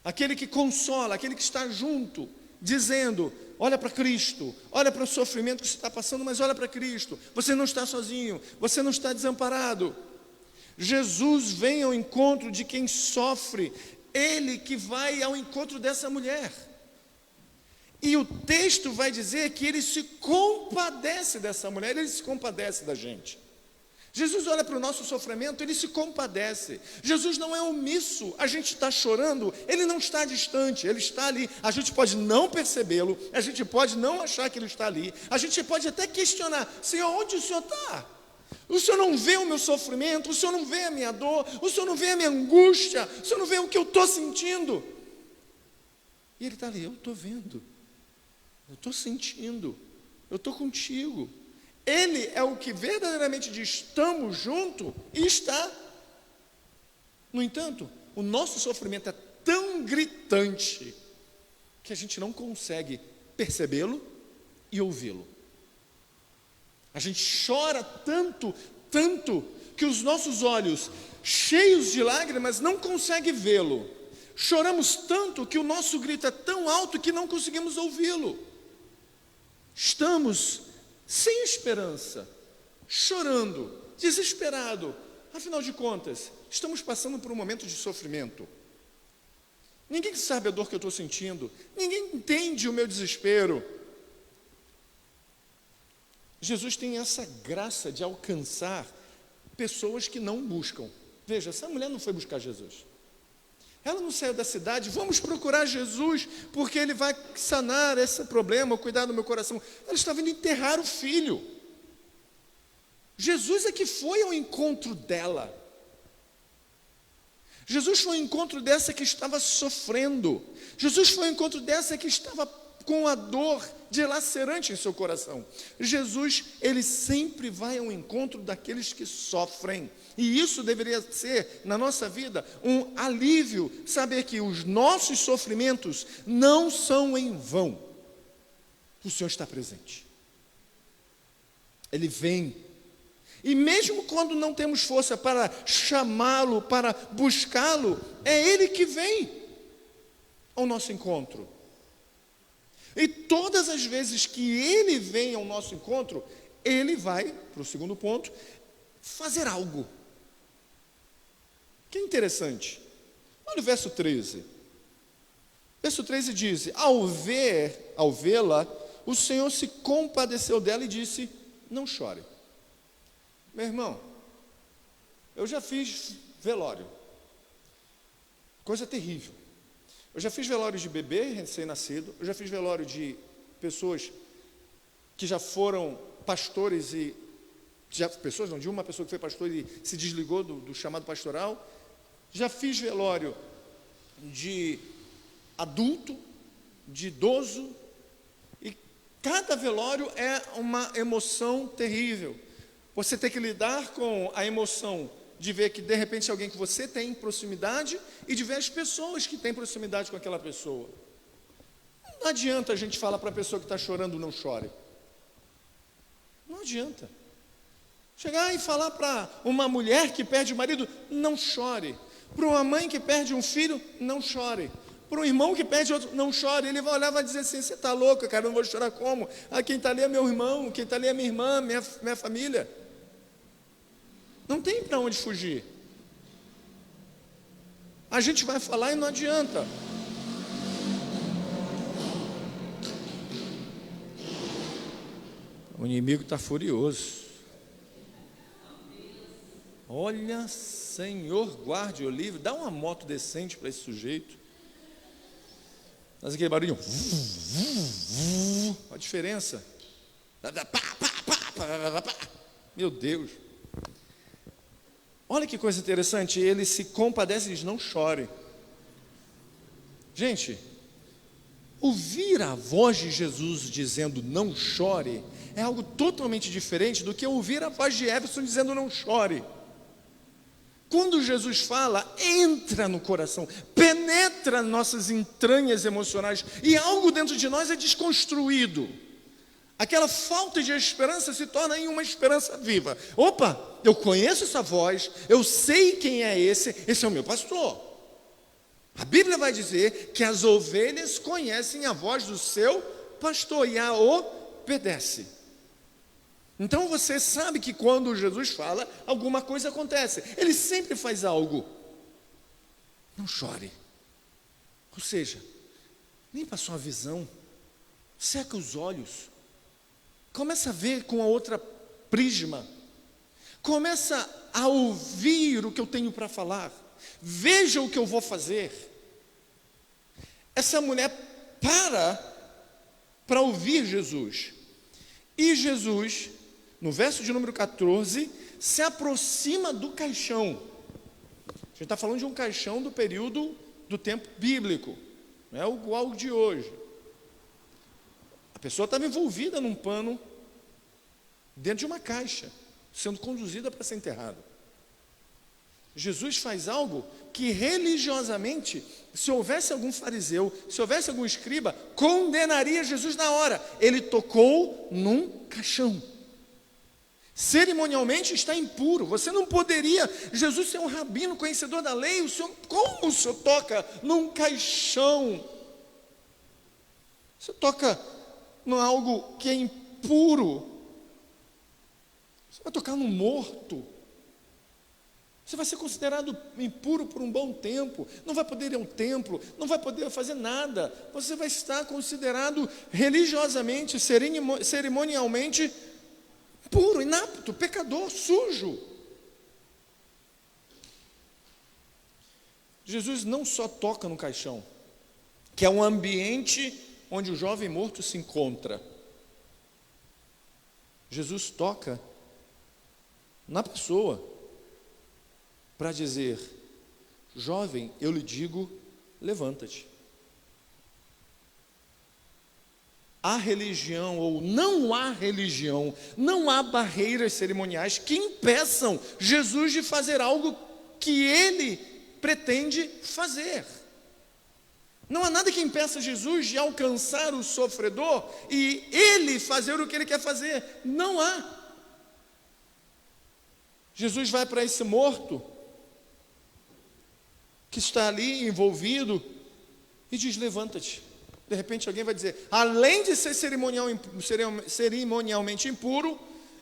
Aquele que consola, aquele que está junto, dizendo: olha para Cristo, olha para o sofrimento que você está passando, mas olha para Cristo. Você não está sozinho, você não está desamparado. Jesus vem ao encontro de quem sofre, ele que vai ao encontro dessa mulher. E o texto vai dizer que ele se compadece dessa mulher, ele se compadece da gente. Jesus olha para o nosso sofrimento, ele se compadece. Jesus não é omisso, a gente está chorando, ele não está distante, ele está ali. A gente pode não percebê-lo, a gente pode não achar que ele está ali, a gente pode até questionar: Senhor, onde o Senhor está? O Senhor não vê o meu sofrimento, o Senhor não vê a minha dor, o Senhor não vê a minha angústia, o Senhor não vê o que eu estou sentindo. E ele está ali: eu estou vendo, eu estou sentindo, eu estou contigo. Ele é o que verdadeiramente diz: estamos juntos, e está. No entanto, o nosso sofrimento é tão gritante que a gente não consegue percebê-lo e ouvi-lo. A gente chora tanto, tanto, que os nossos olhos, cheios de lágrimas, não conseguem vê-lo. Choramos tanto que o nosso grito é tão alto que não conseguimos ouvi-lo. Estamos sem esperança, chorando, desesperado. Afinal de contas, estamos passando por um momento de sofrimento. Ninguém sabe a dor que eu estou sentindo, ninguém entende o meu desespero. Jesus tem essa graça de alcançar pessoas que não buscam. Veja, essa mulher não foi buscar Jesus. Ela não saiu da cidade: vamos procurar Jesus, porque ele vai sanar esse problema, cuidar do meu coração. Ela estava indo enterrar o filho. Jesus é que foi ao encontro dela. Jesus foi ao encontro dessa que estava sofrendo. Jesus foi ao encontro dessa que estava com a dor dilacerante em seu coração. Jesus, ele sempre vai ao encontro daqueles que sofrem. E isso deveria ser, na nossa vida, um alívio, saber que os nossos sofrimentos não são em vão. o Senhor está presente. Ele vem. E mesmo quando não temos força para chamá-lo, para buscá-lo, é Ele que vem ao nosso encontro. E todas as vezes que Ele vem ao nosso encontro, Ele vai, para o segundo ponto, fazer algo. Que interessante. Olha o verso 13. Verso 13 diz: ao vê-la, o Senhor se compadeceu dela e disse: não chore. Meu irmão, eu já fiz velório. Coisa terrível. Eu já fiz velório de bebê recém-nascido, eu já fiz velório de pessoas que já foram pastores e... de uma pessoa que foi pastor e se desligou do chamado pastoral. Já fiz velório de adulto, de idoso, e cada velório é uma emoção terrível. Você tem que lidar com a emoção de ver que de repente é alguém que você tem proximidade e de ver as pessoas que têm proximidade com aquela pessoa. Não adianta a gente falar para a pessoa que está chorando, não chore. Não adianta. Chegar e falar para uma mulher que perde o marido, não chore. Para uma mãe que perde um filho, não chore. Para um irmão que perde outro, não chore. Ele vai olhar e vai dizer assim: você está louca, cara, eu não vou chorar como? Ah, quem está ali é meu irmão, quem está ali é minha irmã, minha família. Não tem para onde fugir. A gente vai falar e não adianta. O inimigo está furioso. Olha, Senhor, guarde o livro. Dá uma moto decente para esse sujeito. Faz aquele barulho. A diferença. Meu Deus. Olha que coisa interessante. Ele se compadece e diz: não chore. Gente, ouvir a voz de Jesus dizendo não chore é algo totalmente diferente do que ouvir a voz de Everson dizendo não chore. Quando Jesus fala, entra no coração, penetra nossas entranhas emocionais e algo dentro de nós é desconstruído. Aquela falta de esperança se torna em uma esperança viva. Opa, eu conheço essa voz, eu sei quem é esse é o meu pastor. A Bíblia vai dizer que as ovelhas conhecem a voz do seu pastor e a obedecem. Então você sabe que quando Jesus fala, alguma coisa acontece. Ele sempre faz algo. Não chore. Ou seja, limpa a sua visão, seca os olhos, começa a ver com a outra prisma, começa a ouvir o que eu tenho para falar, veja o que eu vou fazer. Essa mulher para ouvir Jesus. E Jesus, no verso de número 14, se aproxima do caixão. A gente está falando de um caixão do período do tempo bíblico, não é igual de hoje. A pessoa estava envolvida num pano, dentro de uma caixa, sendo conduzida para ser enterrada. Jesus faz algo que religiosamente, se houvesse algum fariseu, se houvesse algum escriba, condenaria Jesus na hora. Ele tocou num caixão. Cerimonialmente está impuro. Você não poderia, Jesus ser um rabino, conhecedor da lei, como o senhor toca num caixão? Você toca em algo que é impuro. Você vai tocar num morto. Você vai ser considerado impuro por um bom tempo. Não vai poder ir a um templo, não vai poder fazer nada. Você vai estar considerado religiosamente, cerimonialmente puro, inapto, pecador, sujo. Jesus não só toca no caixão, que é um ambiente onde o jovem morto se encontra. Jesus toca na pessoa para dizer: jovem, eu lhe digo, levanta-te. Há religião ou não há religião, não há barreiras cerimoniais que impeçam Jesus de fazer algo que ele pretende fazer. Não há nada que impeça Jesus de alcançar o sofredor e ele fazer o que ele quer fazer. Não há. Jesus vai para esse morto que está ali envolvido e diz: levanta-te. De repente alguém vai dizer, além de ser cerimonialmente impuro,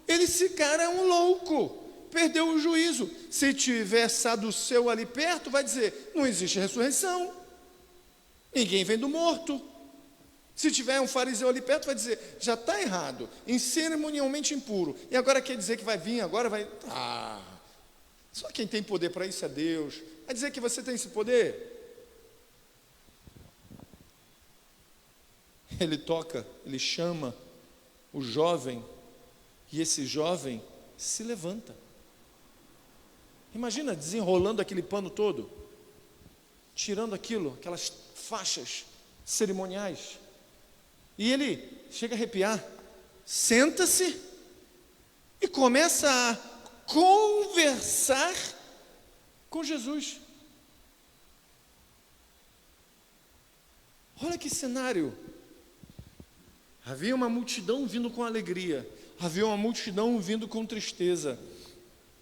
esse cara é um louco, perdeu o juízo. Se tiver saduceu ali perto, vai dizer, não existe ressurreição, ninguém vem do morto. Se tiver um fariseu ali perto, vai dizer, já está errado, em cerimonialmente impuro. E agora quer dizer que vai vir, agora vai... só quem tem poder para isso é Deus. Vai dizer que você tem esse poder? Ele toca, ele chama o jovem, e esse jovem se levanta. Imagina desenrolando aquele pano todo, tirando aquilo, aquelas faixas cerimoniais, e ele chega a arrepiar, senta-se e começa a conversar com Jesus. Olha que cenário. Havia uma multidão vindo com alegria, havia uma multidão vindo com tristeza.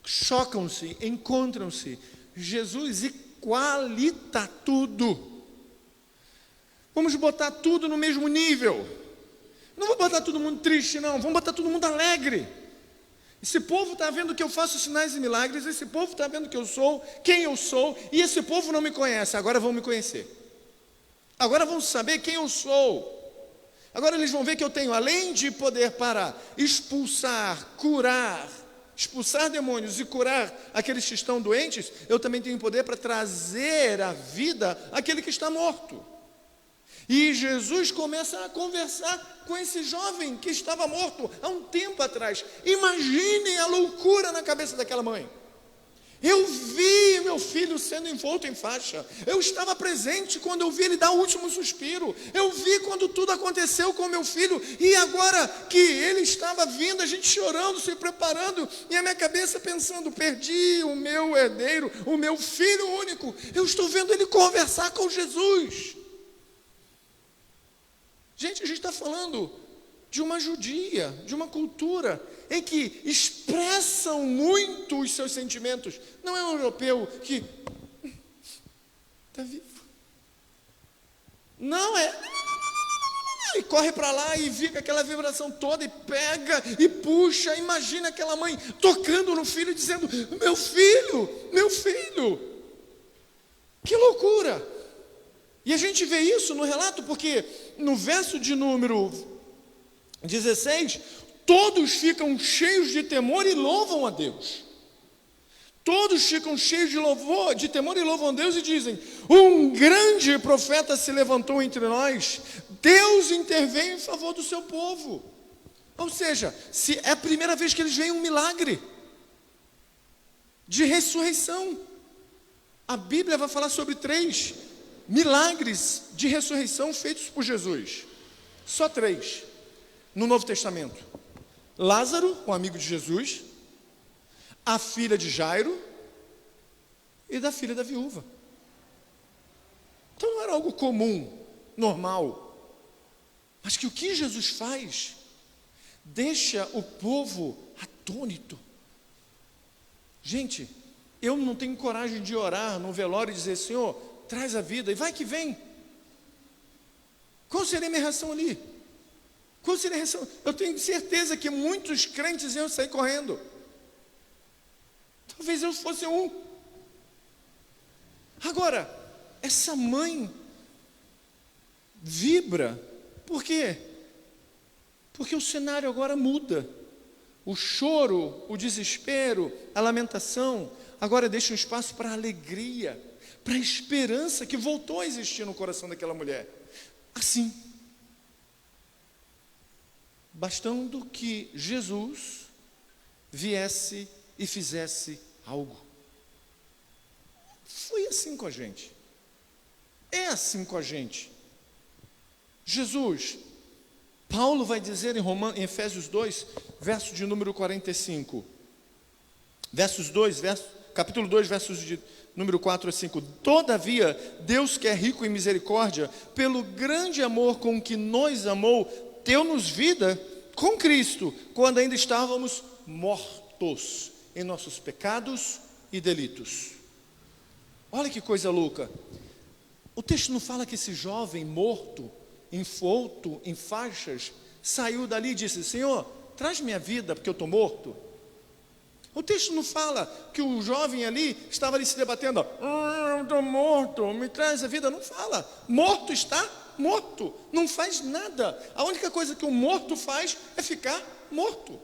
Chocam-se, encontram-se. Jesus equalita tudo. Vamos botar tudo no mesmo nível. Não vou botar todo mundo triste, não. Vamos botar todo mundo alegre. Esse povo está vendo que eu faço sinais e milagres. Esse povo está vendo que eu sou quem eu sou. E esse povo não me conhece. Agora vão me conhecer. Agora vão saber quem eu sou. Agora eles vão ver que eu tenho, além de poder para expulsar, curar, expulsar demônios e curar aqueles que estão doentes, eu também tenho poder para trazer à vida aquele que está morto. E Jesus começa a conversar com esse jovem que estava morto há um tempo atrás. Imaginem a loucura na cabeça daquela mãe. Eu vi meu filho sendo envolto em faixa. Eu estava presente quando eu vi ele dar o último suspiro. Eu vi quando tudo aconteceu com meu filho. E agora que ele estava vindo, a gente chorando, se preparando, e a minha cabeça pensando, perdi o meu herdeiro, o meu filho único. Eu estou vendo ele conversar com Jesus. Gente, a gente está falando de uma judia, de uma cultura em que expressam muito os seus sentimentos. Não é um europeu que está vivo. Não é. E corre para lá e fica aquela vibração toda e pega e puxa. Imagina aquela mãe tocando no filho dizendo, meu filho, meu filho. Que loucura. E a gente vê isso no relato porque no verso de número 16, todos ficam cheios de temor e louvam a Deus. Todos ficam cheios de temor e louvam a Deus e dizem, um grande profeta se levantou entre nós, Deus interveio em favor do seu povo. Ou seja, se é a primeira vez que eles veem um milagre de ressurreição. A Bíblia vai falar sobre 3 milagres de ressurreição feitos por Jesus. Só 3 no Novo Testamento. Lázaro, um amigo de Jesus, a filha de Jairo e da filha da viúva. Então não era algo comum, normal, mas que o que Jesus faz deixa o povo atônito. Gente, eu não tenho coragem de orar no velório e dizer, Senhor, traz a vida, e vai que vem. Qual seria a minha reação ali? Qual seria a reação? Eu tenho certeza que muitos crentes iam sair correndo. Talvez eu fosse um. Agora, essa mãe vibra. Por quê? Porque o cenário agora muda. O choro, o desespero, a lamentação, agora deixa um espaço para a alegria, para a esperança que voltou a existir no coração daquela mulher. Assim, bastando que Jesus viesse e fizesse algo. Foi assim com a gente. É assim com a gente. Jesus, Paulo vai dizer em Efésios 2, verso de número 45. Versos 2, capítulo 2, versos de número 4 a 5. Todavia, Deus, que é rico em misericórdia, pelo grande amor com que nos amou, deu-nos vida com Cristo, quando ainda estávamos mortos em nossos pecados e delitos. Olha que coisa louca. O texto não fala que esse jovem morto, envolto em faixas, saiu dali e disse: Senhor, traz minha vida porque eu estou morto. O texto não fala que o jovem ali estava ali se debatendo: eu estou morto, me traz a vida. Não fala. Morto está morto, não faz nada. A única coisa que o morto faz é ficar morto.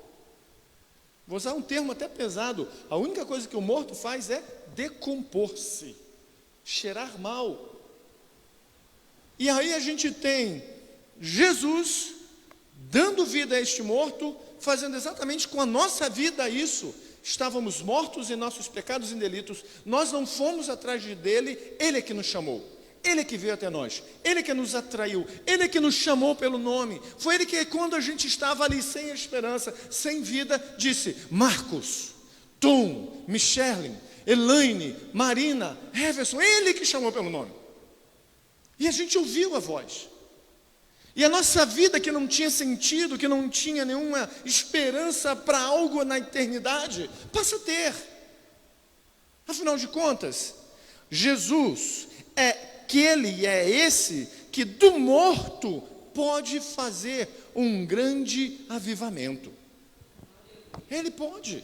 Vou usar um termo até pesado. A única coisa que o morto faz é decompor-se, cheirar mal. E aí a gente tem Jesus dando vida a este morto, fazendo exatamente com a nossa vida isso. Estávamos mortos em nossos pecados e delitos, nós não fomos atrás dele, ele é que nos chamou, ele é que veio até nós, ele é que nos atraiu, ele é que nos chamou pelo nome. Foi ele que, quando a gente estava ali sem esperança, sem vida, disse: Marcos, Tom, Michele, Elaine, Marina, Everson, ele que chamou pelo nome. E a gente ouviu a voz. E a nossa vida, que não tinha sentido, que não tinha nenhuma esperança para algo na eternidade, passa a ter. Afinal de contas, Jesus é aquele e é esse que do morto pode fazer um grande avivamento. Ele pode.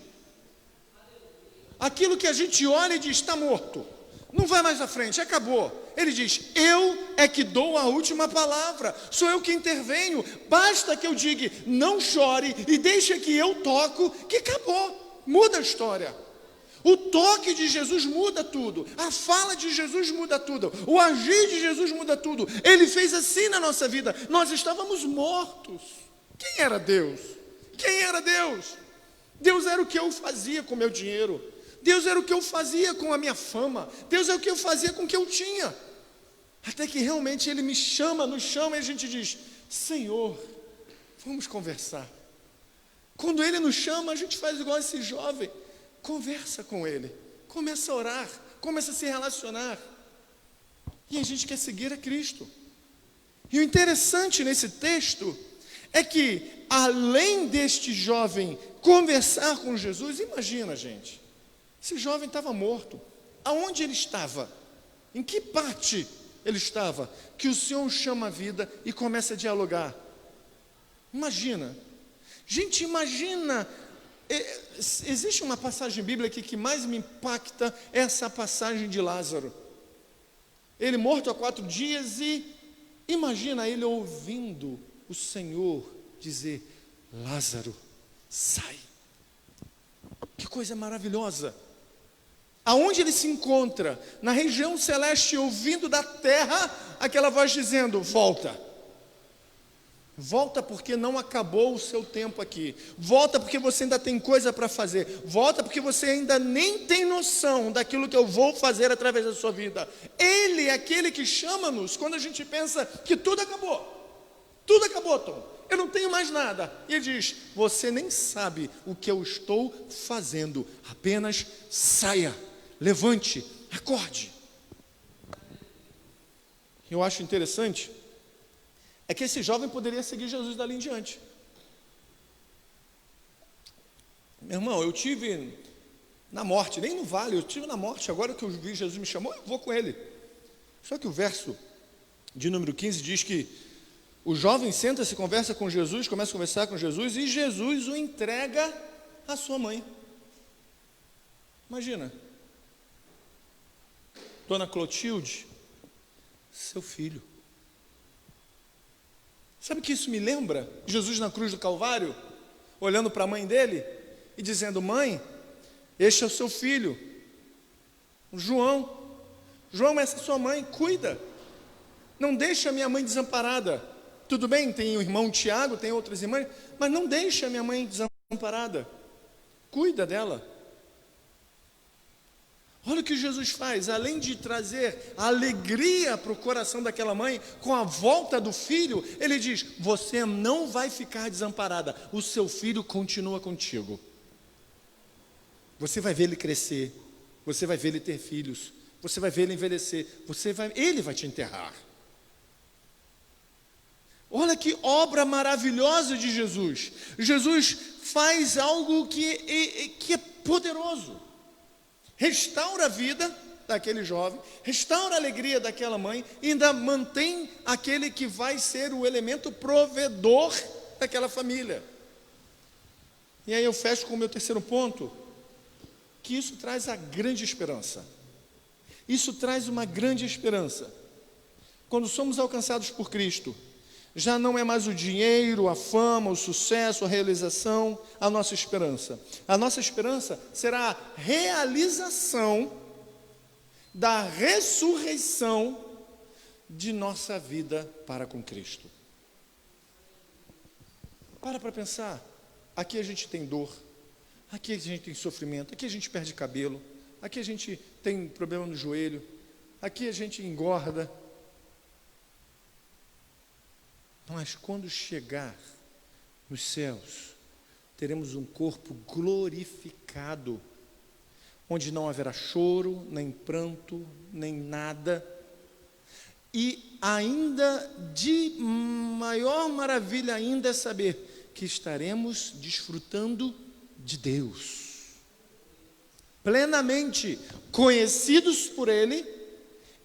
Aquilo que a gente olha e diz: está morto, não vai mais à frente, acabou. Ele diz: eu é que dou a última palavra, sou eu que intervenho. Basta que eu diga: não chore, e deixa que eu toco, que acabou, muda a história. O toque de Jesus muda tudo, a fala de Jesus muda tudo, o agir de Jesus muda tudo. Ele fez assim na nossa vida. Nós estávamos mortos. Quem era Deus? Quem era Deus? Deus era o que eu fazia com o meu dinheiro, Deus era o que eu fazia com a minha fama, Deus é o que eu fazia com o que eu tinha. Até que realmente Ele me chama, nos chama, e a gente diz: Senhor, vamos conversar. Quando Ele nos chama, a gente faz igual esse jovem, conversa com Ele, começa a orar, começa a se relacionar, e a gente quer seguir a Cristo. E o interessante nesse texto é que, além deste jovem conversar com Jesus, imagina, gente, esse jovem estava morto. Aonde ele estava? Em que parte ele estava? Que o Senhor o chama à vida e começa a dialogar. Imagina. Gente, imagina. Existe uma passagem bíblica que mais me impacta, essa passagem de Lázaro. Ele morto há 4 dias e imagina ele ouvindo o Senhor dizer: Lázaro, sai. Que coisa maravilhosa. Aonde ele se encontra? Na região celeste, ouvindo da terra aquela voz dizendo: volta. Volta porque não acabou o seu tempo aqui. Volta porque você ainda tem coisa para fazer. Volta porque você ainda nem tem noção daquilo que eu vou fazer através da sua vida. Ele é aquele que chama-nos quando a gente pensa que tudo acabou. Tudo acabou, Tom. Eu não tenho mais nada. E ele diz: você nem sabe o que eu estou fazendo. Apenas saia, levante, acorde. Eu acho interessante é que esse jovem poderia seguir Jesus dali em diante. Meu irmão, eu tive na morte, nem no vale, eu tive na morte. Agora que eu vi Jesus me chamou, eu vou com ele. Só que o verso de número 15 diz que o jovem senta-se, conversa com Jesus, começa a conversar com Jesus, e Jesus o entrega à sua mãe. Imagina, Dona Clotilde, seu filho. Sabe o que isso me lembra? Jesus na cruz do Calvário, olhando para a mãe dele e dizendo: mãe, este é o seu filho, João. João, essa é sua mãe, cuida. Não deixa a minha mãe desamparada. Tudo bem, tem o irmão Tiago, tem outras irmãs, mas não deixa a minha mãe desamparada. Cuida dela. Olha o que Jesus faz, além de trazer alegria para o coração daquela mãe, com a volta do filho, ele diz: você não vai ficar desamparada, o seu filho continua contigo. Você vai ver ele crescer, você vai ver ele ter filhos, você vai ver ele envelhecer, ele vai te enterrar. Olha que obra maravilhosa de Jesus. Jesus faz algo que é poderoso. Restaura a vida daquele jovem, restaura a alegria daquela mãe, e ainda mantém aquele que vai ser o elemento provedor daquela família. E aí eu fecho com o meu terceiro ponto, que isso traz a grande esperança. Isso traz uma grande esperança. Quando somos alcançados por Cristo, já não é mais o dinheiro, a fama, o sucesso, a realização, a nossa esperança. A nossa esperança será a realização da ressurreição de nossa vida para com Cristo. Para pensar. Aqui a gente tem dor, aqui a gente tem sofrimento, aqui a gente perde cabelo, aqui a gente tem problema no joelho, aqui a gente engorda. Mas quando chegar nos céus, teremos um corpo glorificado, onde não haverá choro, nem pranto, nem nada. E ainda de maior maravilha ainda é saber que estaremos desfrutando de Deus, plenamente conhecidos por Ele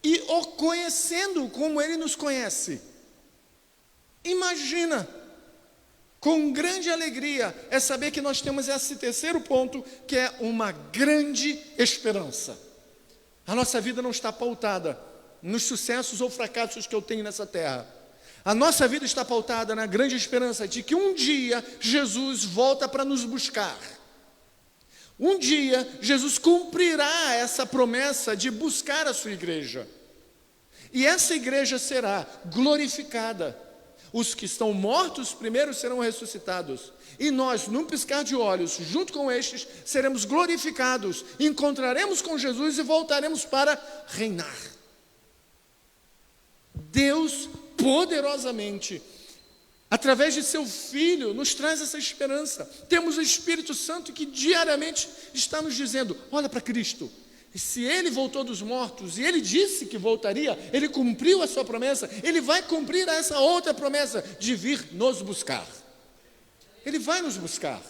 e o conhecendo como Ele nos conhece. Imagina, com grande alegria, é saber que nós temos esse terceiro ponto, que é uma grande esperança. A nossa vida não está pautada nos sucessos ou fracassos que eu tenho nessa terra. A nossa vida está pautada na grande esperança de que um dia Jesus volta para nos buscar. Um dia Jesus cumprirá essa promessa de buscar a sua igreja. E essa igreja será glorificada. Os que estão mortos primeiro serão ressuscitados. E nós, num piscar de olhos, junto com estes, seremos glorificados. Encontraremos com Jesus e voltaremos para reinar. Deus poderosamente, através de seu Filho, nos traz essa esperança. Temos o Espírito Santo que diariamente está nos dizendo: olha para Cristo, e se Ele voltou dos mortos, e Ele disse que voltaria, Ele cumpriu a sua promessa, Ele vai cumprir essa outra promessa de vir nos buscar. Ele vai nos buscar.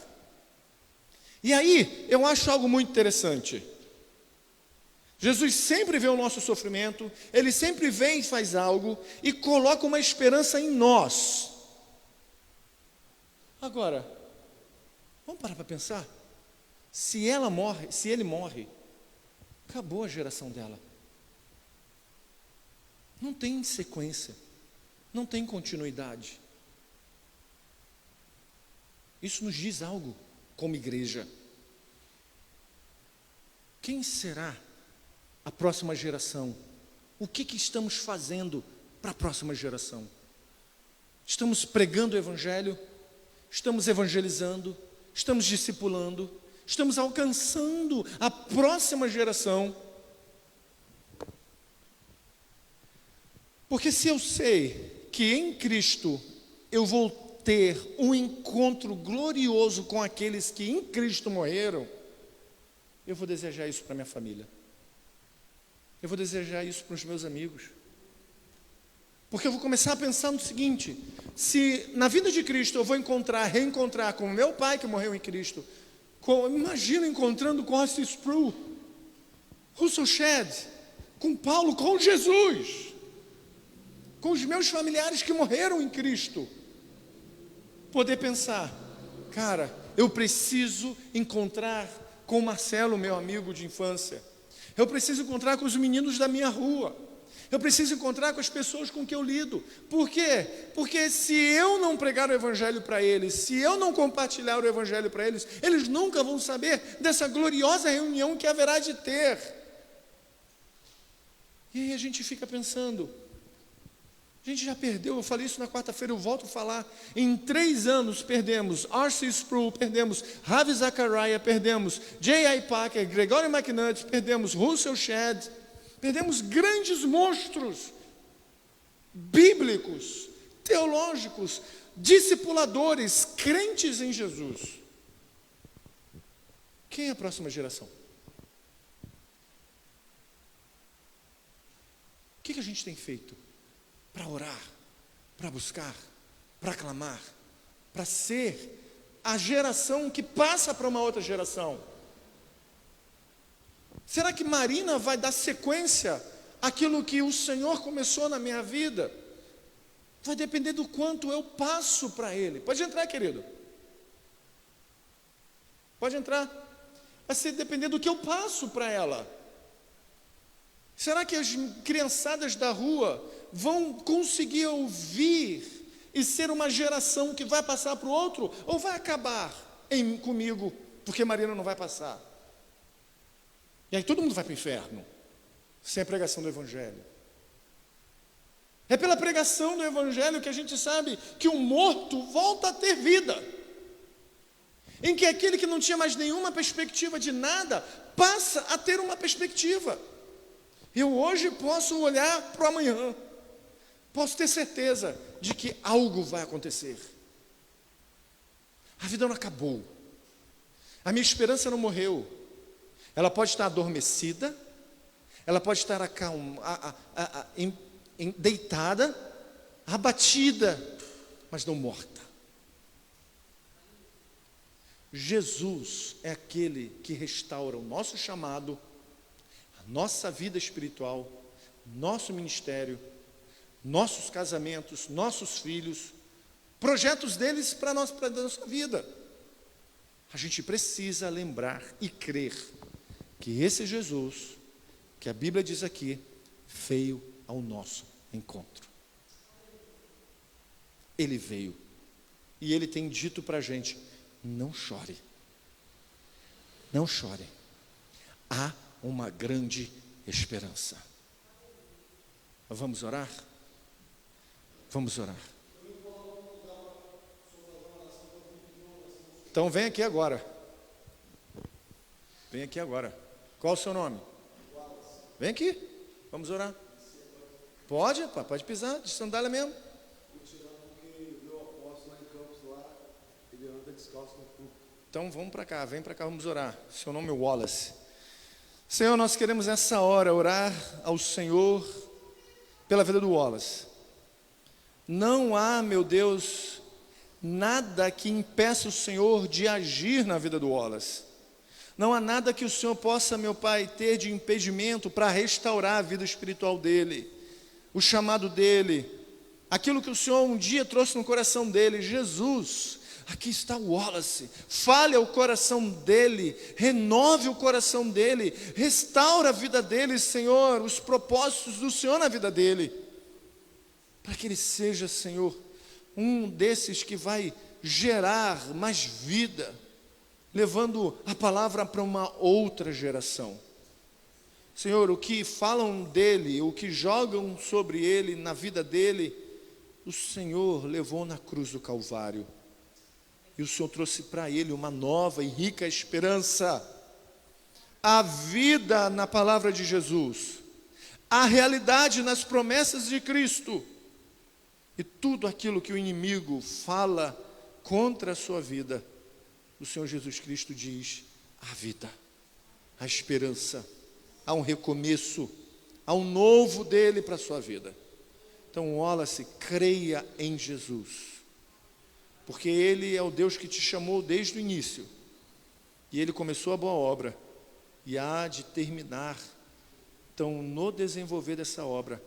E aí, eu acho algo muito interessante. Jesus sempre vê o nosso sofrimento, Ele sempre vem e faz algo, e coloca uma esperança em nós. Agora, vamos parar para pensar? Se ela morre, se ele morre, acabou a geração dela. Não tem sequência, não tem continuidade. Isso nos diz algo como igreja. Quem será a próxima geração? O que estamos fazendo para a próxima geração? Estamos pregando o Evangelho? Estamos evangelizando? Estamos discipulando? Estamos alcançando a próxima geração? Porque se eu sei que em Cristo eu vou ter um encontro glorioso com aqueles que em Cristo morreram, eu vou desejar isso para minha família. Eu vou desejar isso para os meus amigos. Porque eu vou começar a pensar no seguinte: se na vida de Cristo eu vou reencontrar com o meu pai que morreu em Cristo, imagino encontrando com Austin Sproul, Russell Shedd, com Paulo, com Jesus, com os meus familiares que morreram em Cristo, poder pensar: cara, eu preciso encontrar com o Marcelo, meu amigo de infância. Eu preciso encontrar com os meninos da minha rua. Eu preciso encontrar com as pessoas com que eu lido. Por quê? Porque se eu não pregar o Evangelho para eles, se eu não compartilhar o Evangelho para eles, eles nunca vão saber dessa gloriosa reunião que haverá de ter. E aí a gente fica pensando, a gente já perdeu, eu falei isso na quarta-feira, eu volto a falar, em 3 anos perdemos R.C. Sproul, perdemos Ravi Zachariah, perdemos J.I. Packer, Gregory McNutt, perdemos Russell Shedd, perdemos grandes monstros bíblicos, teológicos, discipuladores, crentes em Jesus. Quem é a próxima geração? que a gente tem feito para orar, para buscar, para clamar, para ser a geração que passa para uma outra geração? Será que Marina vai dar sequência àquilo que o Senhor começou na minha vida? Vai depender do quanto eu passo para Ele. Pode entrar, querido. Pode entrar. Vai ser depender do que eu passo para ela. Será que as criançadas da rua vão conseguir ouvir e ser uma geração que vai passar para o outro? Ou vai acabar comigo, porque Marina não vai passar? E aí todo mundo vai para o inferno, sem a pregação do Evangelho. É pela pregação do Evangelho que a gente sabe que o morto volta a ter vida. Em que aquele que não tinha mais nenhuma perspectiva de nada, passa a ter uma perspectiva. Eu hoje posso olhar para o amanhã, posso ter certeza de que algo vai acontecer. A vida não acabou, a minha esperança não morreu. Ela pode estar adormecida, ela pode estar deitada, abatida, mas não morta. Jesus é aquele que restaura o nosso chamado, a nossa vida espiritual, nosso ministério, nossos casamentos, nossos filhos, projetos deles para a nossa vida. A gente precisa lembrar e crer que esse Jesus, que a Bíblia diz aqui, veio ao nosso encontro. Ele veio. E Ele tem dito para a gente: não chore. Não chore. Há uma grande esperança. Vamos orar? Vamos orar. Então vem aqui agora. Vem aqui agora. Qual o seu nome? Vem aqui. Vamos orar. Pode pisar, de sandália mesmo. Então vamos para cá, vem para cá, vamos orar. Seu nome é Wallace. Senhor, nós queremos nessa hora orar ao Senhor pela vida do Wallace. Não há, meu Deus, nada que impeça o Senhor de agir na vida do Wallace. Não há nada que o Senhor possa, meu Pai, ter de impedimento para restaurar a vida espiritual dele, o chamado dele, aquilo que o Senhor um dia trouxe no coração dele. Jesus, aqui está o Wallace, fale ao coração dele, renove o coração dele, restaura a vida dele, Senhor, os propósitos do Senhor na vida dele, para que ele seja, Senhor, um desses que vai gerar mais vida, levando a palavra para uma outra geração. Senhor, o que falam dele, o que jogam sobre ele, na vida dele, o Senhor levou na cruz do Calvário. E o Senhor trouxe para ele uma nova e rica esperança. A vida na palavra de Jesus, a realidade nas promessas de Cristo, e tudo aquilo que o inimigo fala contra a sua vida, o Senhor Jesus Cristo diz: a vida, a esperança, há um recomeço, há um novo dele para a sua vida. Então, Wallace, creia em Jesus, porque Ele é o Deus que te chamou desde o início, e Ele começou a boa obra, e há de terminar. Então, no desenvolver dessa obra,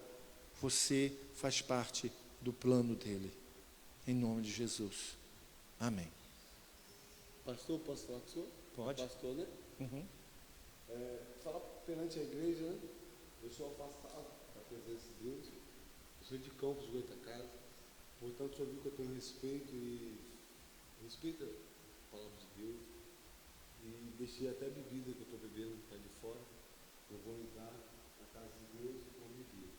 você faz parte do plano dEle, em nome de Jesus, amém. Pastor, posso falar com o senhor? Pode. Pastor, né? Uhum. Falar perante a igreja, né? Eu sou afastado da presença de Deus. Eu sou de Campos, Goitacazes. Portanto, o senhor viu que eu tenho respeito a palavra de Deus. E deixei até a bebida que eu estou bebendo para de fora. Eu vou entrar na casa de Deus e vou beber.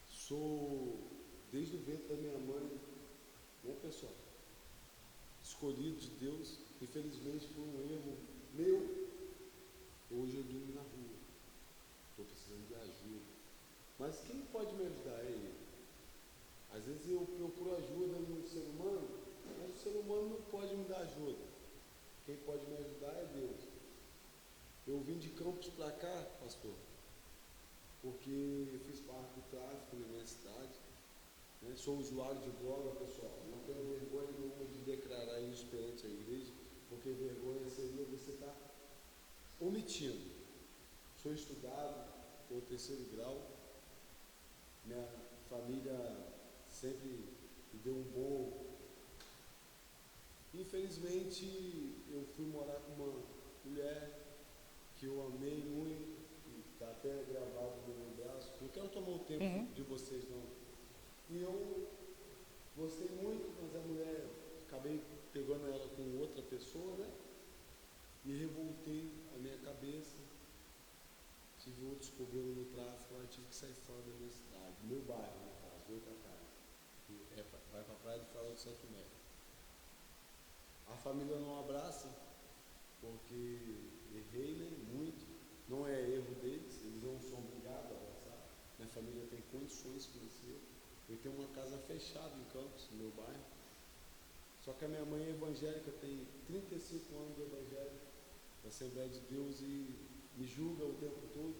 Sou, desde o ventre da minha mãe, né, pessoal? Escolhido de Deus, infelizmente por um erro meu, hoje eu durmo na rua, estou precisando de ajuda, mas quem pode me ajudar é Ele. Às vezes eu procuro ajuda no ser humano, mas o ser humano não pode me dar ajuda, quem pode me ajudar é Deus. Eu vim de Campos para cá, pastor, porque eu fiz parte do tráfico na minha cidade, né? Sou usuário de droga, pessoal. Não tenho vergonha nenhuma de declarar isso perante a igreja, porque vergonha seria você estar omitindo. Sou estudado, estou no 3º grau, minha família sempre me deu um bom. Infelizmente, eu fui morar com uma mulher que eu amei muito, está até gravado no meu braço. Não quero tomar o tempo de vocês, não. E eu gostei muito, mas a mulher, acabei pegando ela com outra pessoa, né? E revoltei a minha cabeça. Tive outros problemas no tráfico, aí tive que sair fora da minha cidade, do meu bairro, no caso, de outra casa. Vai para a praia do Farol do Santo Mérito. A família não abraça, porque errei, né, muito. Não é erro deles, eles não são obrigados a abraçar. Minha família tem condições financeiras. Eu tenho uma casa fechada em Campos, no meu bairro. Só que a minha mãe é evangélica, tem 35 anos de evangelho, da Assembleia de Deus, e me julga o tempo todo.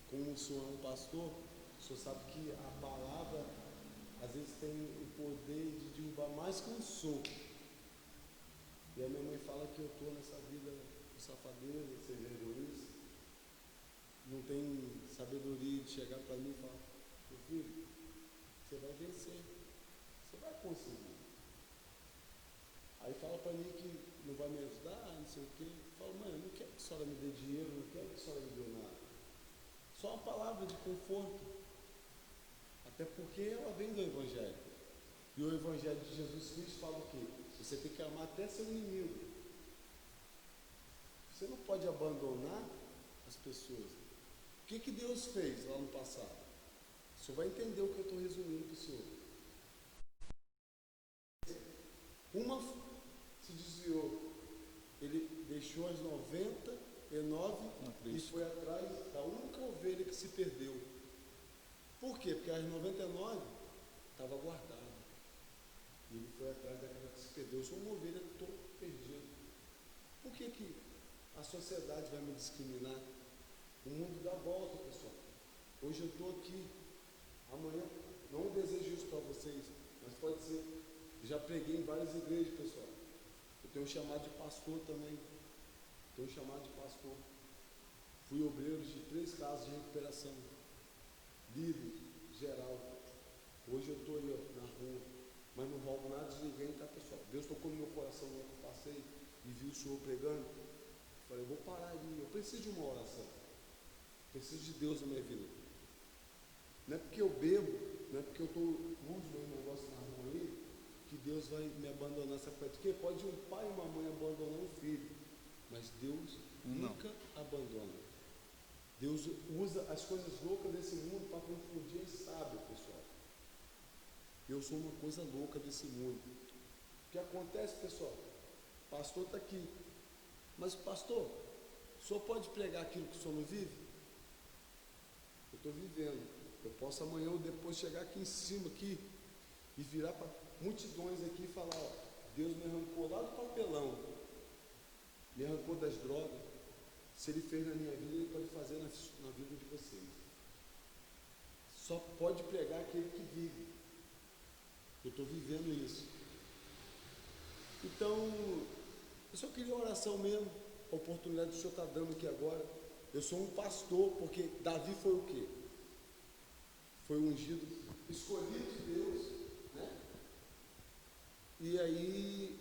Como o senhor é um pastor, o senhor sabe que a palavra às vezes tem o poder de derrubar mais que um soco. E a minha mãe fala que eu estou nessa vida de safadeza, sem vergonhice. Não tem sabedoria de chegar para mim e falar: meu filho, você vai vencer, você vai conseguir. Aí fala para mim que não vai me ajudar, não sei o quê. Eu falo: mãe, eu não quero que a senhora me dê dinheiro, não quero que a senhora me dê nada. Só uma palavra de conforto. Até porque ela vem do Evangelho. E o Evangelho de Jesus Cristo fala o quê? Você tem que amar até seu inimigo. Você não pode abandonar as pessoas. O que Deus fez lá no passado? O senhor vai entender o que eu estou resumindo para o senhor. Uma se desviou. Ele deixou as 99 e foi atrás da única ovelha que se perdeu. Por quê? Porque as 99 estavam guardadas. E ele foi atrás daquela que se perdeu. Eu sou uma ovelha que estou perdido. Por que a sociedade vai me discriminar? O mundo dá volta, pessoal. Hoje eu estou aqui. Amanhã, não desejo isso para vocês, mas pode ser. Já preguei em várias igrejas, pessoal. Eu tenho um chamado de pastor também. Tenho um chamado de pastor. Fui obreiro de 3 casas de recuperação. Líder, geral. Hoje eu estou aí, ó, na rua. Mas não roubo nada de ninguém, tá, pessoal? Deus tocou no meu coração no que eu passei e vi o senhor pregando. Falei: eu vou parar ali. Eu preciso de uma oração. Preciso de Deus na minha vida. Não é porque eu bebo, não é porque eu uso meu negócio na rua aí, que Deus vai me abandonar. Sabe por quê? Pode um pai e uma mãe abandonar um filho, mas Deus nunca abandona. Deus usa as coisas loucas desse mundo para confundir as sábias, pessoal. Eu sou uma coisa louca desse mundo. O que acontece, pessoal? O pastor está aqui. Mas, pastor, o senhor pode pregar aquilo que o senhor não vive? Eu estou vivendo. Eu posso amanhã ou depois chegar aqui em cima aqui e virar para multidões aqui e falar: ó, Deus me arrancou lá do papelão, me arrancou das drogas. Se Ele fez na minha vida, Ele pode fazer na vida de vocês. Só pode pregar aquele que vive. Eu estou vivendo isso. Então, eu só queria uma oração mesmo. A oportunidade que o Senhor está dando aqui agora. Eu sou um pastor, porque Davi foi o quê? Foi ungido, escolhido de Deus, né? E aí,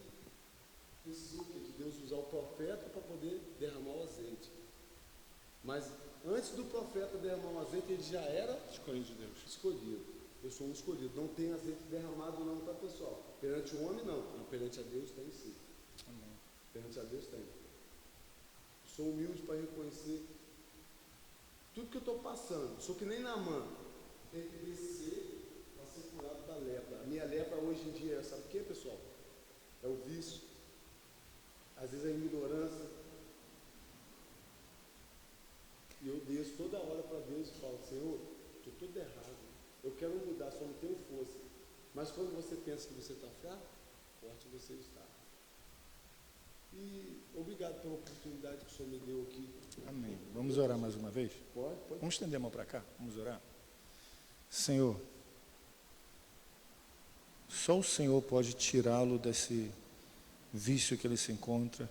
precisou de Deus usar o profeta para poder derramar o azeite. Mas antes do profeta derramar o azeite, ele já era Escolhido de Deus. escolhido. Eu sou um escolhido. Não tem azeite derramado não, tá, pessoal? Perante o homem, não. Mas perante a Deus tem sim. Amém. Perante a Deus tem. Sou humilde para reconhecer tudo que eu estou passando. Sou que nem Naamã. Tem que descer para ser curado da lepra. A minha lepra hoje em dia, sabe o que, pessoal? É o vício. Às vezes é a ignorância. E eu desço toda hora para Deus e falo: Senhor, estou tudo errado. Eu quero mudar, só não tenho força. Mas quando você pensa que você está fraco, forte você está. E obrigado pela oportunidade que o Senhor me deu aqui. Amém. Vamos orar mais uma vez? Pode. Vamos estender a mão para cá? Vamos orar? Senhor, só o Senhor pode tirá-lo desse vício que ele se encontra.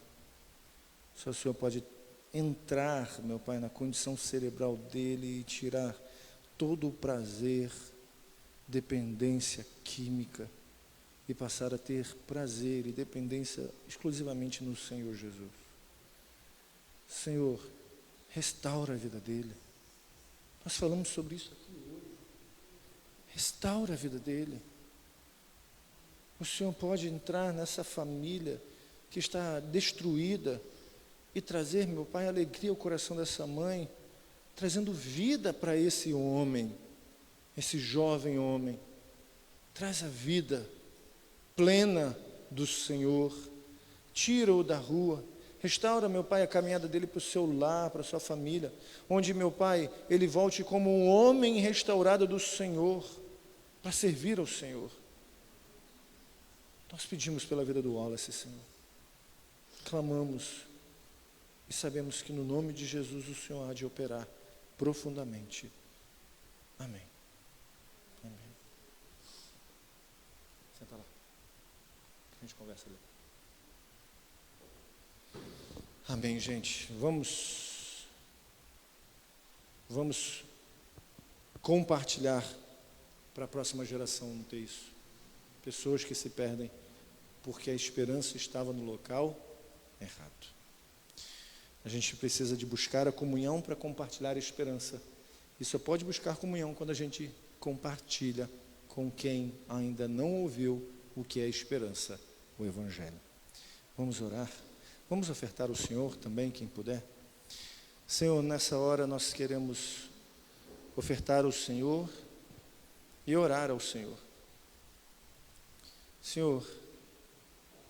Só o Senhor pode entrar, meu Pai, na condição cerebral dele e tirar todo o prazer, dependência química e passar a ter prazer e dependência exclusivamente no Senhor Jesus. Senhor, restaura a vida dele. Nós falamos sobre isso aqui hoje. Restaura a vida dele. O Senhor pode entrar nessa família que está destruída e trazer, meu Pai, alegria ao coração dessa mãe, trazendo vida para esse homem, esse jovem homem. Traz a vida plena do Senhor, tira-o da rua, restaura, meu Pai, a caminhada dele para o seu lar, para a sua família, onde, meu Pai, ele volte como um homem restaurado do Senhor, para servir ao Senhor. Nós pedimos pela vida do Wallace, Senhor, clamamos e sabemos que no nome de Jesus o Senhor há de operar profundamente. Amém. Amém. Senta lá. A gente conversa ali. Amém, gente. Vamos compartilhar para a próxima geração não ter isso. Pessoas que se perdem porque a esperança estava no local errado. A gente precisa de buscar a comunhão para compartilhar a esperança. E só pode buscar comunhão quando a gente compartilha com quem ainda não ouviu o que é esperança, o Evangelho. Vamos orar? Vamos ofertar ao Senhor também, quem puder? Senhor, nessa hora nós queremos ofertar ao Senhor e orar ao Senhor. Senhor,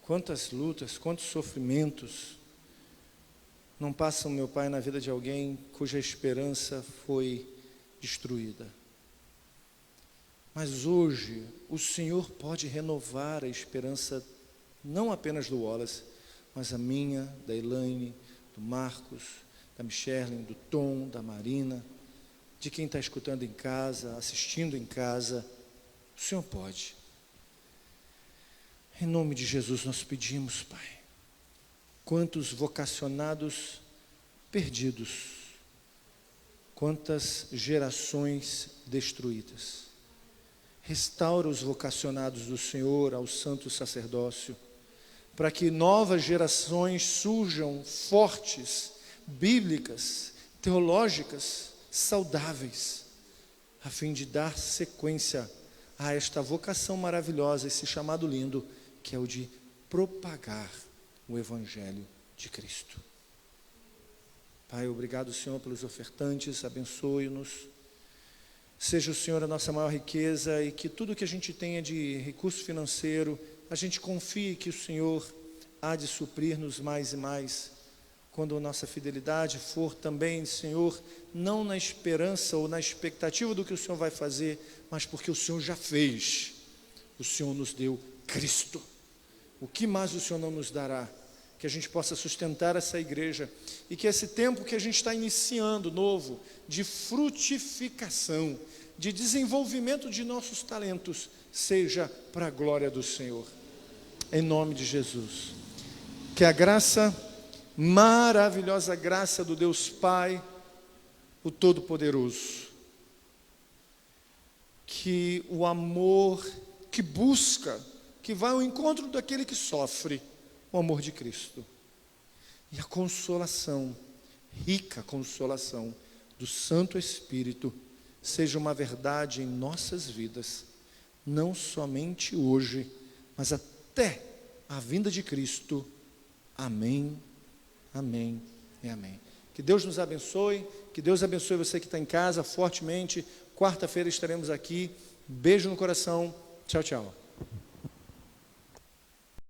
quantas lutas, quantos sofrimentos não passam, meu Pai, na vida de alguém cuja esperança foi destruída. Mas hoje o Senhor pode renovar a esperança não apenas do Wallace, mas a minha, da Elaine, do Marcos, da Micherlin, do Tom, da Marina, de quem está escutando em casa, assistindo em casa. O Senhor pode. Em nome de Jesus nós pedimos, Pai, quantos vocacionados perdidos, quantas gerações destruídas. Restaura os vocacionados do Senhor ao santo sacerdócio, para que novas gerações surjam fortes, bíblicas, teológicas, saudáveis, a fim de dar sequência a esta vocação maravilhosa, esse chamado lindo, que é o de propagar o Evangelho de Cristo. Pai, obrigado, Senhor, pelos ofertantes, abençoe-nos. Seja o Senhor a nossa maior riqueza e que tudo que a gente tenha de recurso financeiro, a gente confie que o Senhor há de suprir-nos mais e mais. Quando a nossa fidelidade for também, Senhor, não na esperança ou na expectativa do que o Senhor vai fazer, mas porque o Senhor já fez. O Senhor nos deu Cristo. O que mais o Senhor não nos dará? Que a gente possa sustentar essa igreja e que esse tempo que a gente está iniciando novo, de frutificação, de desenvolvimento de nossos talentos, seja para a glória do Senhor. Em nome de Jesus. Que a graça, maravilhosa graça do Deus Pai, o Todo-Poderoso, que o amor que busca, que vai ao encontro daquele que sofre, o amor de Cristo, e a consolação, rica consolação do Santo Espírito, seja uma verdade em nossas vidas, não somente hoje, mas até a vinda de Cristo. Amém, amém e amém. Que Deus nos abençoe, que Deus abençoe você que está em casa fortemente. Quarta-feira estaremos aqui. Beijo no coração. Tchau, tchau.